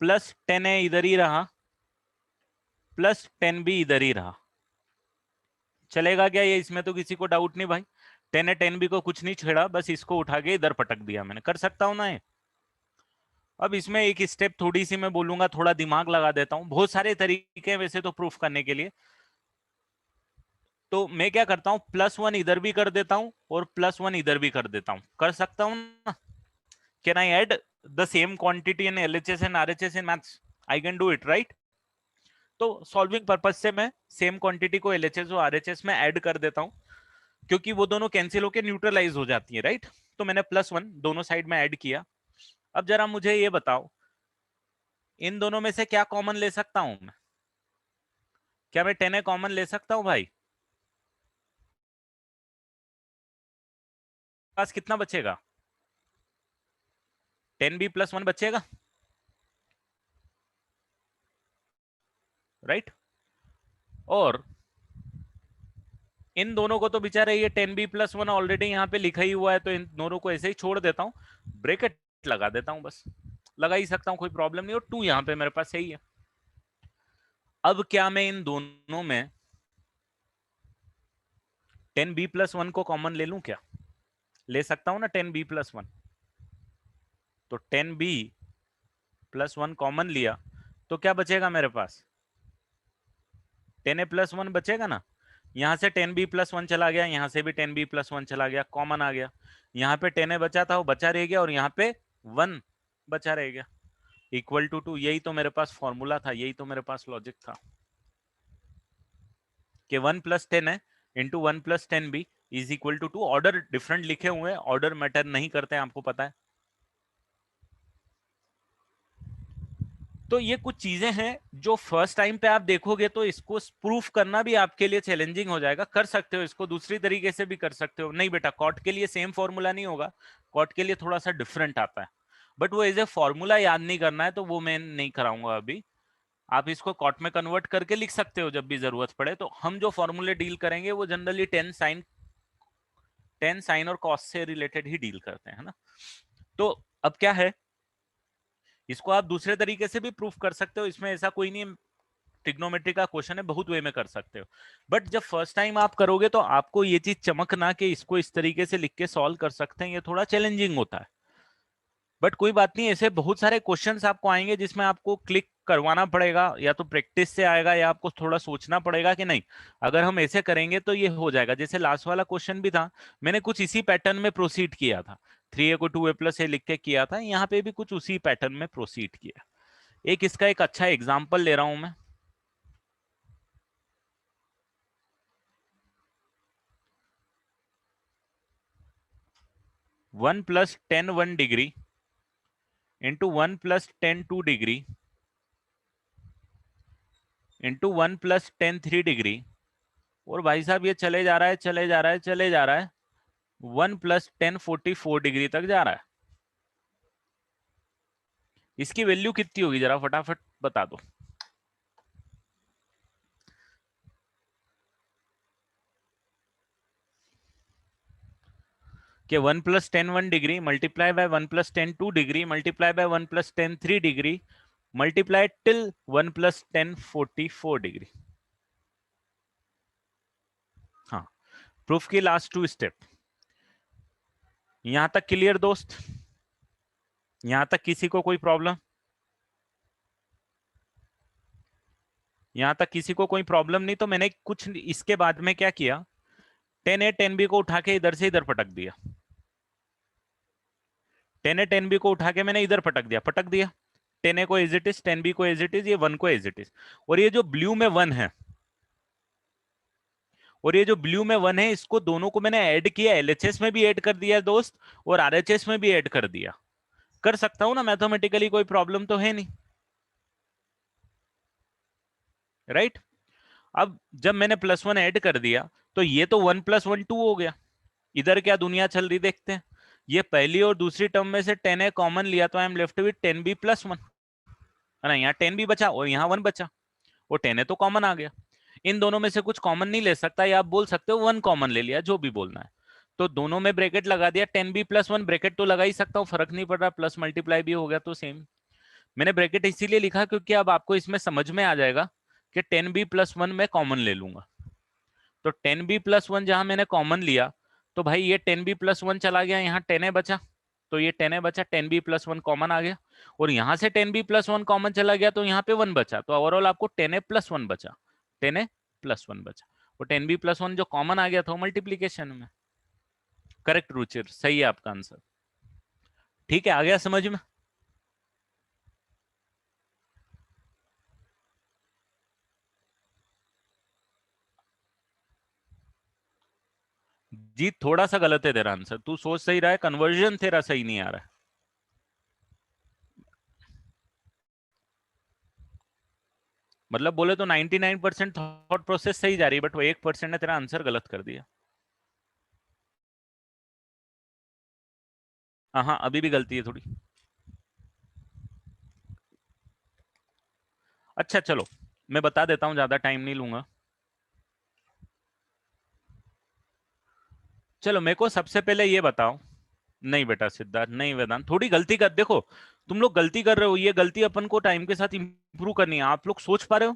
प्लस 10 a इधर ही रहा, प्लस 10 बी इधर ही रहा। चलेगा क्या ये? इसमें तो किसी को डाउट नहीं भाई। 10 a 10 बी को कुछ नहीं छेड़ा, बस इसको उठा के इधर पटक दिया मैंने। कर सकता हूं ना ये? अब इसमें एक स्टेप थोड़ी सी मैं बोलूंगा, थोड़ा दिमाग लगा देता हूं। बहुत सारे तरीके हैं वैसे तो प्रूफ करने के लिए, तो मैं क्या करता हूं, +1 इधर भी कर देता हूं और +1 इधर भी कर देता हूं। कर सकता हूं ना? Can I add the same quantity in LHS and RHS in maths? I can do it, right? तो सॉल्विंग पर्पज से मैं सेम क्वांटिटी को LHS और RHS में ऐड कर देता हूं, क्योंकि वो दोनों कैंसिल होकर न्यूट्रलाइज हो जाती है, राइट? तो मैंने +1 दोनों साइड में ऐड किया। अब जरा मुझे ये बताओ, इन दोनों में से क्या कॉमन ले सकता हूं मैं? क्या मैं 10 a कॉमन ले सकता हूं भाई? पास कितना बचेगा? 10b + 1 बचेगा, राइट? और इन दोनों को तो बेचारे ये 10b + 1 ऑलरेडी यहाँ पे लिखा ही हुआ है, तो इन दोनों को ऐसे ही छोड़ देता हूँ, ब्रैकेट लगा देता हूँ, बस लगा ही सकता हूँ, कोई प्रॉब्लम नहीं। और 2 यहाँ पे मेरे पास सही है। अब क्या मैं इन दोनों में 10b + 1 को कॉमन ले लूं क्या? ले सकता हूं ना 10b + 1? तो 10b + 1 कॉमन लिया तो क्या बचेगा मेरे पास? 10a + 1 बचेगा ना। यहां से 10b + 1 चला गया, यहां से भी 10b + 1 चला गया, कॉमन आ गया। यहाँ पे 10a बचा था, वो बचा रह गया, और यहाँ पे 1 बचा रह गया, इक्वल टू 2। यही तो मेरे पास फॉर्मूला था, यही तो मेरे पास लॉजिक था। कि 1 + 10 है into 1 + 10 B is equal to 2। Order different लिखे हुए हैं, ऑर्डर मैटर नहीं करते हैं, आपको पता है। तो ये कुछ चीजें हैं जो फर्स्ट टाइम पे आप देखोगे तो इसको प्रूफ करना भी आपके लिए चैलेंजिंग हो जाएगा। कर सकते हो इसको दूसरी तरीके से भी कर सकते हो। नहीं बेटा, कॉट के लिए सेम फॉर्मूला नहीं होगा, कॉट के लिए थोड़ा सा डिफरेंट आता है, बट वो एज ए फॉर्मूला याद नहीं करना है, तो वो मैं नहीं कराऊंगा अभी। आप इसको कॉट में कन्वर्ट करके लिख सकते हो जब भी जरूरत पड़े। तो हम जो फॉर्मूले डील करेंगे वो जनरली टेन साइन और कॉस से रिलेटेड ही डील करते हैं ना। तो अब क्या है, इसको आप दूसरे तरीके से भी प्रूफ कर सकते हो, इसमें ऐसा कोई नहीं। ट्रिग्नोमेट्री का क्वेश्चन है, बहुत वे में कर सकते हो, बट जब फर्स्ट टाइम आप करोगे तो आपको ये चीज चमकना कि इसको इस तरीके से लिख के सॉल्व कर सकते हैं, ये थोड़ा चैलेंजिंग होता है। बट कोई बात नहीं, ऐसे बहुत सारे क्वेश्चंस आपको आएंगे जिसमें आपको क्लिक करवाना पड़ेगा, या तो प्रैक्टिस से आएगा या आपको थोड़ा सोचना पड़ेगा कि नहीं अगर हम ऐसे करेंगे तो ये हो जाएगा। जैसे लास्ट वाला क्वेश्चन भी था, मैंने कुछ इसी पैटर्न में प्रोसीड किया था, 3a को 2a + a लिख के किया था, यहाँ पे भी कुछ उसी पैटर्न में प्रोसीड किया। एक इसका एक अच्छा एग्जाम्पल ले रहा हूं मैं। One + 10 1 degree into 1 + 10 2 degree into 1 + 10 3 degree, और भाई साहब ये चले जा रहा है चले जा रहा है चले जा रहा है 1 + 10 44 डिग्री तक जा रहा है। इसकी वैल्यू कितनी होगी जरा फटाफट बता दो। कि 1 + 10 1 degree multiply by 1 + 10 2 degree multiply by 1 + 10 3 degree multiply till 1 + 10 44 degree. हाँ, प्रूफ की लास्ट 2 स्टेप। यहां तक क्लियर दोस्त? यहां तक किसी को कोई प्रॉब्लम? यहां तक किसी को कोई प्रॉब्लम नहीं? तो मैंने कुछ इसके बाद में क्या किया, 10a 10b को उठा के इधर से इधर पटक दिया। 10a 10b को उठा के मैंने इधर पटक दिया 10a को एज इट इज, 10b को एज इट इज, ये 1 को एज इट इज। और ये जो ब्लू में 1 है और ये जो ब्लू में 1 है, इसको दोनों को मैंने ऐड किया, एलएचएस में भी ऐड कर दिया दोस्त और आरएचएस में भी ऐड कर दिया। कर सकता हूं ना मैथमेटिकली, कोई प्रॉब्लम तो है नहीं, राइट? अब जब मैंने +1 ऐड कर दिया तो ये तो 1 + 1 2 हो गया। इधर क्या दुनिया चल रही देखते हैं। ये पहली और दूसरी टर्म में से 10a कॉमन लिया तो I am left with 10b + 1, है ना। यहाँ 10b बचा और यहाँ 1 बचा, और 10a तो कॉमन आ गया। इन दोनों में से कुछ कॉमन नहीं ले सकता, या आप बोल सकते हो 1 कॉमन ले लिया, जो भी बोलना है। तो दोनों में ब्रैकेट लगा दिया, 10b + 1 ब्रैकेट तो लगा ही सकता हूँ, फर्क नहीं पड़ रहा, प्लस मल्टीप्लाई भी हो गया तो सेम। मैंने ब्रैकेट इसीलिए लिखा क्योंकि अब आपको इसमें समझ में आ जाएगा कि 10b + 1 मैं कॉमन ले लूंगा। तो 10b + 1 जहां मैंने कॉमन लिया तो भाई ये 10b + 1 चला गया, यहाँ 10a बचा, तो ये 10a बचा, 10b + 1 कॉमन आ गया, और यहाँ से 10b + 1 कॉमन चला गया तो यहाँ पे 1 बचा, तो ओवरऑल आपको 10a + 1 बचा, 10a + 1 बचा। और 10b + 1 जो कॉमन आ गया था मल्टीप्लीकेशन में। करेक्ट रुचिर, सही है आपका आंसर। ठीक है, आ गया समझ में? जी थोड़ा सा गलत है तेरा आंसर, तू सोच सही रहा है, कन्वर्जन तेरा सही नहीं आ रहा है। मतलब बोले तो 99% थॉट प्रोसेस सही जा रही है, बट वो 1% ने तेरा आंसर गलत कर दिया। हाँ हाँ, अभी भी गलती है थोड़ी। अच्छा चलो, मैं बता देता हूँ, ज्यादा टाइम नहीं लूंगा। चलो मेरे को सबसे पहले ये बताओ। नहीं बेटा सिद्धार्थ, नहीं वेदांत, थोड़ी गलती कर, देखो तुम लोग गलती कर रहे हो, ये गलती अपन को टाइम के साथ इंप्रूव करनी है। आप लोग सोच पा रहे हो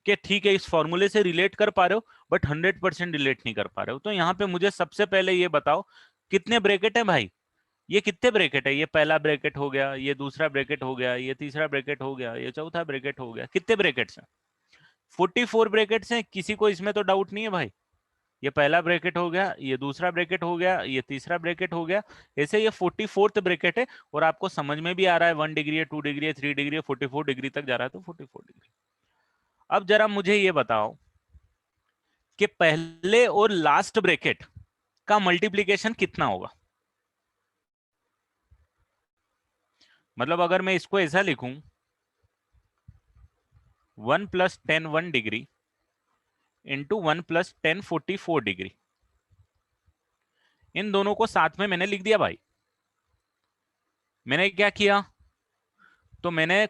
कि ठीक है इस फॉर्मूले से रिलेट कर पा रहे हो, बट 100% रिलेट नहीं कर पा रहे हो। तो यहाँ पे मुझे सबसे पहले ये बताओ, कितने ब्रैकेट है भाई? ये कितने ब्रैकेट है? ये पहला ब्रैकेट हो गया, ये दूसरा ब्रैकेट हो गया, ये तीसरा ब्रैकेट हो गया, ये चौथा ब्रैकेट हो गया। कितने ब्रैकेट्स हैं? 44 ब्रैकेट्स हैं, किसी को इसमें तो डाउट नहीं है भाई। ये पहला ब्रैकेट हो गया, ये दूसरा ब्रैकेट हो गया, ये तीसरा ब्रैकेट हो गया, ऐसे ये 44th ब्रैकेट है। और आपको समझ में भी आ रहा है 1 डिग्री है, 2 डिग्री है, 3 डिग्री है, 44 डिग्री तक जा रहा है, तो 44 डिग्री। अब जरा मुझे ये बताओ कि पहले और लास्ट ब्रैकेट का मल्टीप्लीकेशन कितना होगा। मतलब अगर मैं इसको ऐसा लिखूं 1 + 10 1 डिग्री इंटू 1 + 10 44 डिग्री, इन दोनों को साथ में मैंने लिख दिया भाई। मैंने क्या किया, तो मैंने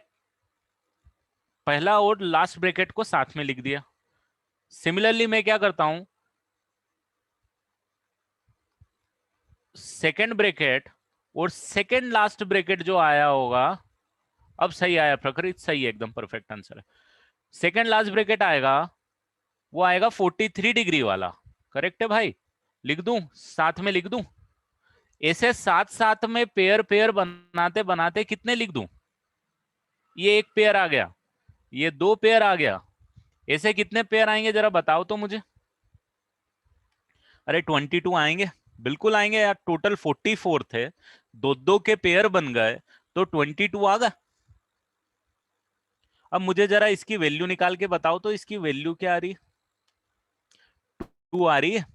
पहला और लास्ट ब्रैकेट को साथ में लिख दिया। सिमिलरली मैं क्या करता हूं, सेकेंड ब्रैकेट और सेकेंड लास्ट ब्रैकेट जो आया होगा, अब सही आया प्रकृत, सही है, एकदम परफेक्ट आंसर है। सेकेंड लास्ट ब्रैकेट आएगा, वो आएगा 43 डिग्री वाला, करेक्ट है भाई। लिख दूं, साथ में लिख दूं, ऐसे साथ साथ में पेयर पेयर बनाते बनाते कितने लिख दूं, ये एक पेयर आ गया, ये दो पेयर आ गया, ऐसे कितने पेयर आएंगे जरा बताओ तो मुझे। अरे 22 आएंगे, बिल्कुल आएंगे यार, टोटल 44 थे, दो दो के पेयर बन गए तो 22 आ गया। अब मुझे जरा इसकी वैल्यू निकाल के बताओ तो, इसकी वैल्यू क्या आ रही है, 2 आ रही है।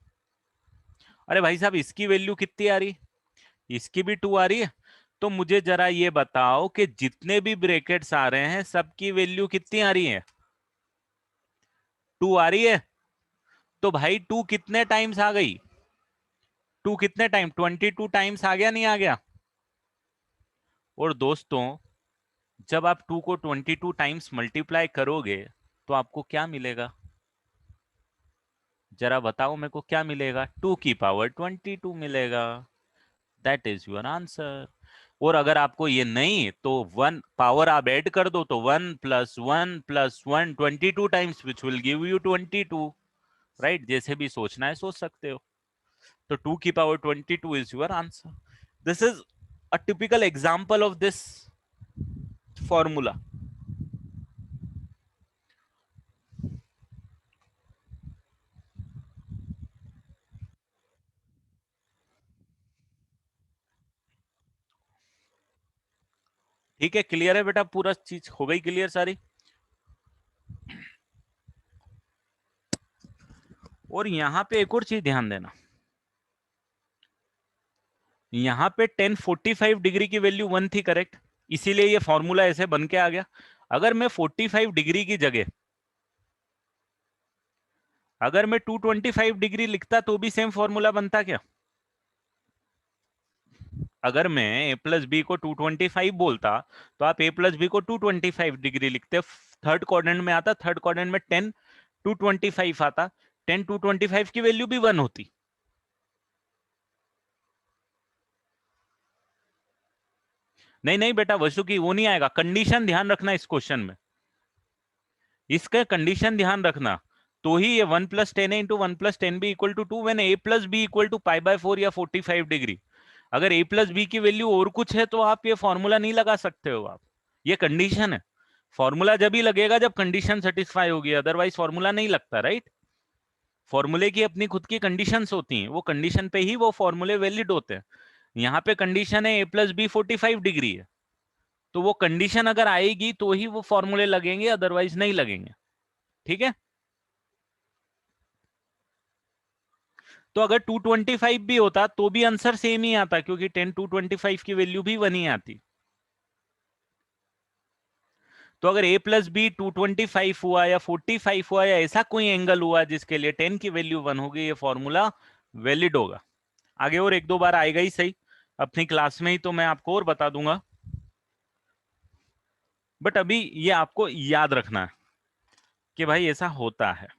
अरे भाई साहब इसकी वैल्यू कितनी आ रही है, इसकी भी 2 आ रही है। तो मुझे जरा ये बताओ कि जितने भी ब्रैकेट्स आ रहे हैं सबकी वैल्यू कितनी आ रही है, 2 आ रही है। तो भाई 2 कितने टाइम्स आ गई, 2 कितने टाइम, 22 टाइम्स आ गया, नहीं आ गया। और दोस्तों जब आप 2 को 22 टाइम्स मल्टीप्लाई करोगे तो आपको क्या मिलेगा, जरा बताओ मेरे को क्या मिलेगा, 2 की पावर 22 मिलेगा। That is your answer. और अगर आपको ये नहीं तो 1 पावर आप ऐड कर दो, तो 1 + 1 + 1 22 times which will give you 22, right. जैसे भी सोचना है सोच सकते हो। तो 2 की power 22 is your answer. This is a typical example of this formula. ठीक है, क्लियर है बेटा, पूरा चीज हो गई क्लियर सारी। और यहां पे एक और चीज ध्यान देना, यहां पे 1045 डिग्री की वैल्यू 1 थी, करेक्ट, इसीलिए ये फॉर्मूला ऐसे बन के आ गया। अगर मैं 45 डिग्री की जगह अगर मैं 225 डिग्री लिखता तो भी सेम फॉर्मूला बनता क्या। अगर मैं a + b को 225 बोलता तो आप a + b को 225 डिग्री लिखते, थर्ड क्वाड्रेंट में आता, थर्ड क्वाड्रेंट में 10 225 आता, 10 225 की वैल्यू भी 1 होती। नहीं नहीं बेटा वसु की वो नहीं आएगा, कंडीशन ध्यान रखना इस क्वेश्चन में, इसका कंडीशन ध्यान रखना, तो ही ये 1 + 10 a × 1 + 10b = 2 when a + b = π/4 या 45 डिग्री। अगर a + b की वैल्यू और कुछ है तो आप ये फॉर्मूला नहीं लगा सकते हो आप, ये कंडीशन है। फॉर्मूला जब ही लगेगा जब कंडीशन सेटिस्फाई होगी, अदरवाइज फॉर्मूला नहीं लगता, राइट। फॉर्मूले की अपनी खुद की कंडीशंस होती हैं, वो कंडीशन पे ही वो फॉर्मूले वैलिड होते हैं। यहाँ पे कंडीशन है a + b 45 डिग्री है, तो वो कंडीशन अगर आएगी तो ही वो फॉर्मूले लगेंगे, अदरवाइज नहीं लगेंगे, ठीक है। तो अगर 225 भी होता तो भी आंसर सेम ही आता, क्योंकि 10 225 की वैल्यू भी 1 ही आती। तो अगर a + b 225 हुआ या 45 हुआ या ऐसा कोई एंगल हुआ जिसके लिए 10 की वैल्यू 1 होगी, ये फॉर्मूला वैलिड होगा। आगे और एक दो बार आएगा ही सही, अपनी क्लास में ही तो मैं आपको और बता दूंगा, बट अभी ये आपको याद रखना है कि भाई ऐसा होता है।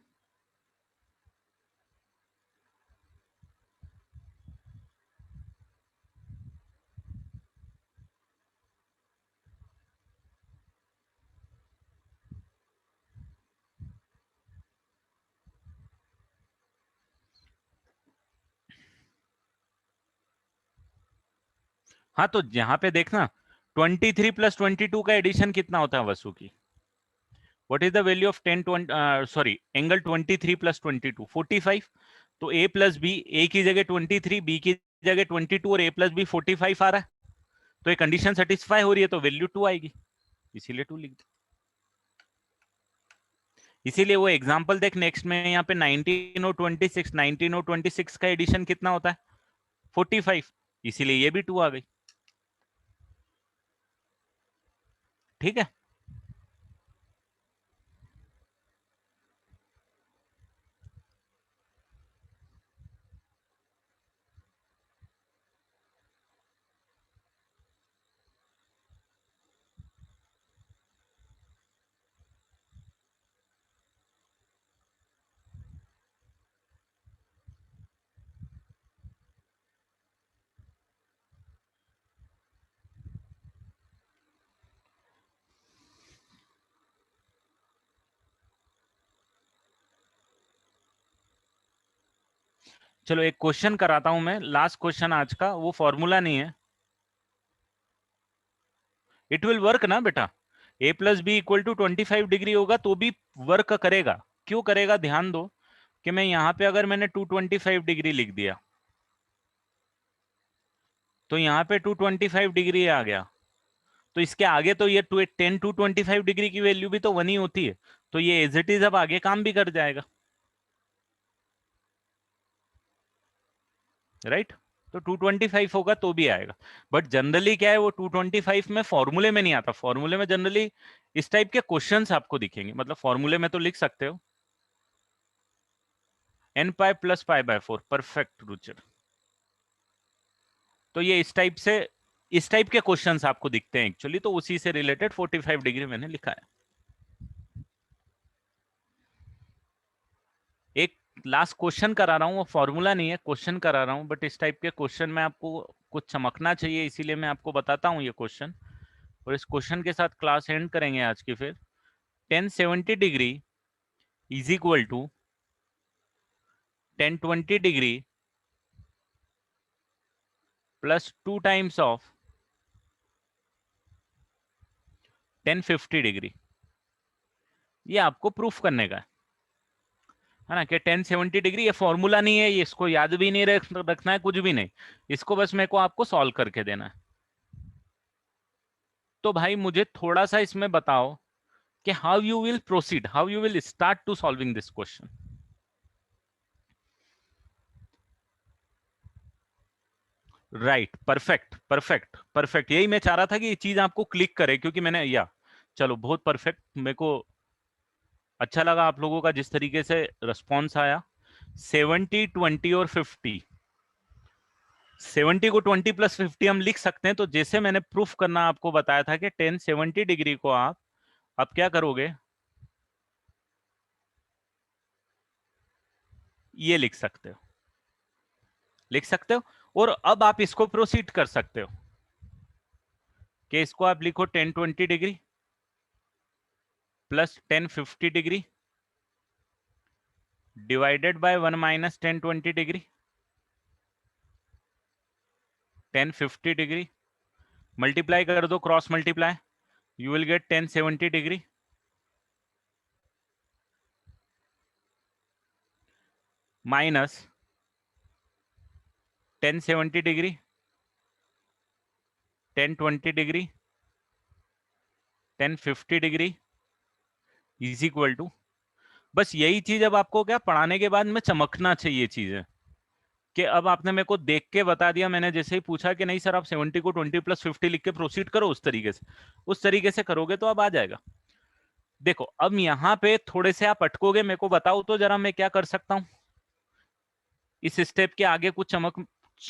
हाँ तो यहां पे देखना 23 + 22 का एडिशन कितना होता है वसु की, what is the value of 10 sorry angle 23 + 22 45। तो a + b, a की जगह 23, b की जगह 22 और a + b 45 आ रहा है, तो ये कंडीशन सेटिस्फाई हो रही है तो वैल्यू 2 आएगी, इसीलिए 2 लिख दो। इसीलिए वो एग्जांपल देख नेक्स्ट में, यहाँ पे 19 और 26, 19 और 26 का एडिशन कितना होता है 45, इसीलिए ये भी 2 आ गई। ठीक है, चलो एक क्वेश्चन कराता हूं मैं, लास्ट क्वेश्चन आज का, वो फॉर्मूला नहीं है, इट विल वर्क ना बेटा। a plus B equal to 25 degree होगा तो भी वर्क करेगा। क्यों करेगा, ध्यान दो कि मैं यहाँ पे अगर मैंने 225 डिग्री लिख दिया तो यहाँ पे 225 डिग्री आ गया, तो इसके आगे तो ये 10 टू 25 डिग्री की वैल्यू भी तो 1 ही होती है, तो ये एज इट इज अब आगे काम भी कर जाएगा, राइट। तो 225 होगा तो भी आएगा, बट जनरली क्या है वो 225 में फॉर्मूले में नहीं आता, फॉर्मूले में जनरली इस टाइप के क्वेश्चंस आपको दिखेंगे, मतलब फॉर्मूले में तो लिख सकते हो n pi plus pi by 4, perfect Ruchir. तो ये इस टाइप के क्वेश्चंस आपको दिखते हैं एक्चुअली, तो उसी से रिलेटेड 45 डिग्री मैंने लिखा है। एक लास्ट क्वेश्चन करा रहा हूँ, वो फॉर्मूला नहीं है, क्वेश्चन करा रहा हूँ, बट इस टाइप के क्वेश्चन में आपको कुछ चमकना चाहिए, इसीलिए मैं आपको बताता हूँ ये क्वेश्चन, और इस क्वेश्चन के साथ क्लास एंड करेंगे आज की। फिर 1070 degree is equal to 1020 degree plus 2 times of 1050 degree. ये आपको प्रूफ करने का है ना, कि 1070 डिग्री ये फॉर्मूला नहीं है, ये इसको याद भी नहीं रखना है, कुछ भी नहीं, इसको बस मेरे को आपको सॉल्व करके देना है। तो भाई मुझे थोड़ा सा इसमें बताओ कि how you will proceed, how you will start to solving this question. Right, perfect perfect perfect, यही मैं चाह रहा था कि ये चीज आपको क्लिक करे, क्योंकि मैंने या चलो बहुत परफेक्ट, मेरे को अच्छा लगा आप लोगों का जिस तरीके से रिस्पॉन्स आया। 70, 20 और 50, 70 को 20 प्लस 50 हम लिख सकते हैं, तो जैसे मैंने प्रूफ करना आपको बताया था कि 1070 डिग्री को आप अब क्या करोगे, ये लिख सकते हो, लिख सकते हो, और अब आप इसको प्रोसीड कर सकते हो कि इसको आप लिखो 1020 degree plus 1050 degree divided by 1 minus 1020 degree, 1050 degree multiply कर दो, cross multiply, you will get 1070 degree minus 1070 degree 1020 degree 1050 degree is equal to, बस यही चीज अब आपको क्या पढ़ाने के बाद में चमकना चाहिए चीजें, कि अब आपने मेरे को देख के बता दिया, मैंने जैसे ही पूछा कि नहीं सर आप 70 को 20 प्लस 50 लिख के प्रोसीड करो, उस तरीके से करोगे तो अब आ जाएगा। देखो अब यहाँ पे थोड़े से आप अटकोगे, मेरे को बताओ तो जरा मैं क्या कर सकता हूँ इस स्टेप के आगे, कुछ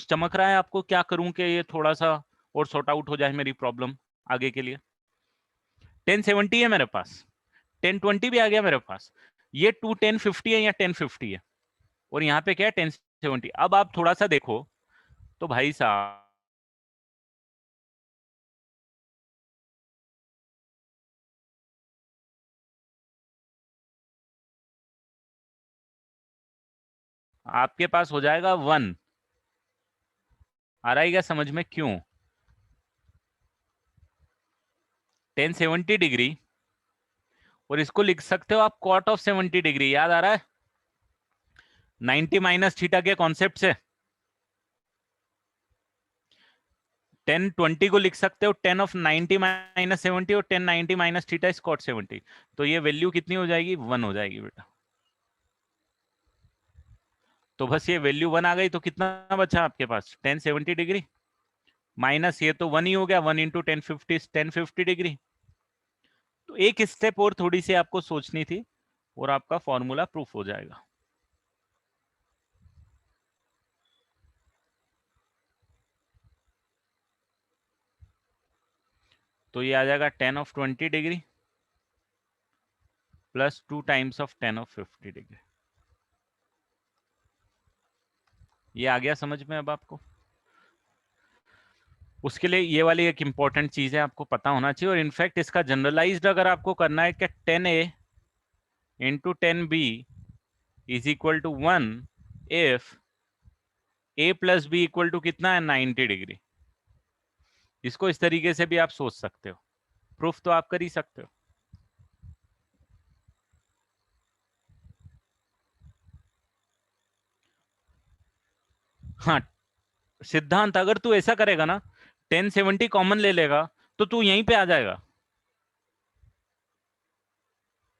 चमक रहा है आपको, क्या करूं कि ये थोड़ा सा और सॉर्ट आउट हो जाए मेरी प्रॉब्लम आगे के लिए। 1070 है मेरे पास, 1020 भी आ गया मेरे पास, ये 1050 है या 1050 है, और यहाँ पे क्या है 1070। अब आप थोड़ा सा देखो तो भाई साहब आपके पास हो जाएगा 1, आ रहा है क्या समझ में, क्यों 1070 डिग्री, और इसको लिख सकते हो आप कॉट ऑफ 70 डिग्री, याद आ रहा है 90 माइनस थीटा के कॉन्सेप्ट से। 1020 को लिख सकते हो 10 ऑफ 90 माइनस 70 और 1090 माइनस थीटा इज कॉट 70। तो ये वैल्यू कितनी हो जाएगी? 1 हो जाएगी बेटा। तो बस ये वैल्यू 1 आ गई तो कितना बचा आपके पास? 1070 डिग्री माइनस ये तो 1 ही हो गया, 1 इंटू 1050 डिग्री। तो एक स्टेप और थोड़ी सी आपको सोचनी थी और आपका फॉर्मूला प्रूफ हो जाएगा। तो ये आ जाएगा 10 of 20 degree plus 2 times of 10 of 50 degree. ये आ गया समझ में अब आपको? उसके लिए ये वाली एक इंपॉर्टेंट चीज है, आपको पता होना चाहिए। और इनफैक्ट इसका जनरलाइज्ड अगर आपको करना है कि 10a into 10b is equal to 1 if a plus B equal to कितना है? 90 डिग्री। इसको इस तरीके से भी आप सोच सकते हो, प्रूफ तो आप कर ही सकते हो। हाँ, सिद्धांत अगर तू ऐसा करेगा ना, 1070 कॉमन ले लेगा तो तू यहीं पे आ जाएगा,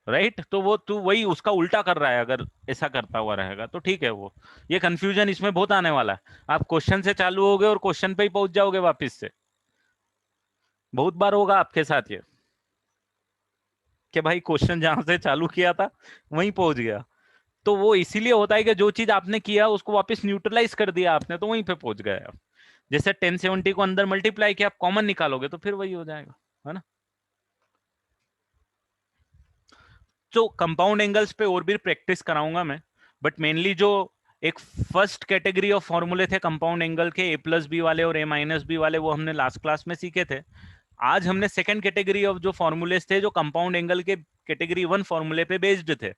राइट? तो वो तू वही उसका उल्टा कर रहा है, अगर ऐसा करता हुआ रहेगा तो ठीक है। वो ये कंफ्यूजन इसमें बहुत आने वाला है। आप क्वेश्चन से चालू होगे और क्वेश्चन पे ही पहुंच जाओगे वापस से। बहुत बार होगा आपके साथ ये कि भाई क्वेश्चन जहां से चालू किया था वहीं पहुंच गया। तो वो इसीलिए होता है कि जो चीज आपने किया उसको वापस न्यूट्रलाइज कर दिया आपने, तो वहीं पे पहुंच गए आप। जैसे 1070 को अंदर मल्टीप्लाई किया, आप कॉमन निकालोगे तो फिर वही हो जाएगा, है ना? तो कंपाउंड एंगल्स पे और भी प्रैक्टिस कराऊंगा मैं, बट मेनली जो एक फर्स्ट कैटेगरी ऑफ फॉर्मूले थे कंपाउंड एंगल के, ए प्लस बी वाले और ए माइनस बी वाले, वो हमने लास्ट क्लास में सीखे थे। आज हमने सेकंड कैटेगरी ऑफ जो फॉर्मूलेस थे जो कंपाउंड एंगल के कैटेगरी 1 फॉर्मूले पे बेस्ड थे,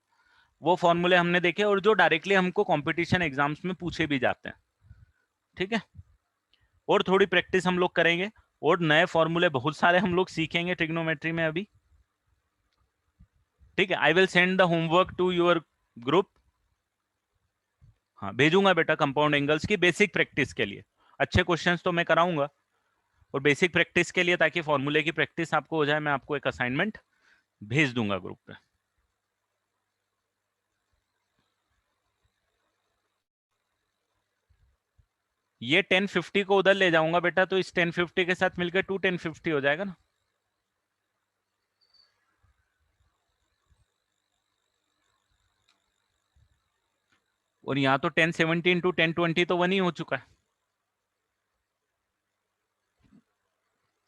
वो फॉर्मूले हमने देखे, और जो डायरेक्टली हमको कंपटीशन एग्जाम्स में पूछे भी जाते हैं। ठीक है, और थोड़ी प्रैक्टिस हम लोग करेंगे और नए फॉर्मूले बहुत सारे हम लोग सीखेंगे ट्रिग्नोमेट्री में अभी। ठीक है, I will send the homework to your group. हाँ, भेजूंगा बेटा कंपाउंड एंगल्स की बेसिक प्रैक्टिस के लिए। अच्छे क्वेश्चंस तो मैं कराऊंगा, और बेसिक प्रैक्टिस के लिए ताकि फॉर्मूले की प्रैक्टिस आपको हो जाए, मैं आपको एक असाइनमेंट भेज दूंगा ग्रुप पे। ये 1050 को उधर ले जाऊंगा बेटा, तो इस 1050 के साथ मिलकर 1050 हो जाएगा ना। और यहाँ तो 1070 इंटू 1020 तो 1 ही हो चुका है,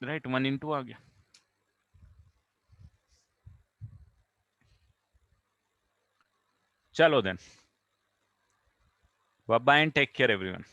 राइट? 1 इंटू आ गया। चलो then, bye bye and take care everyone.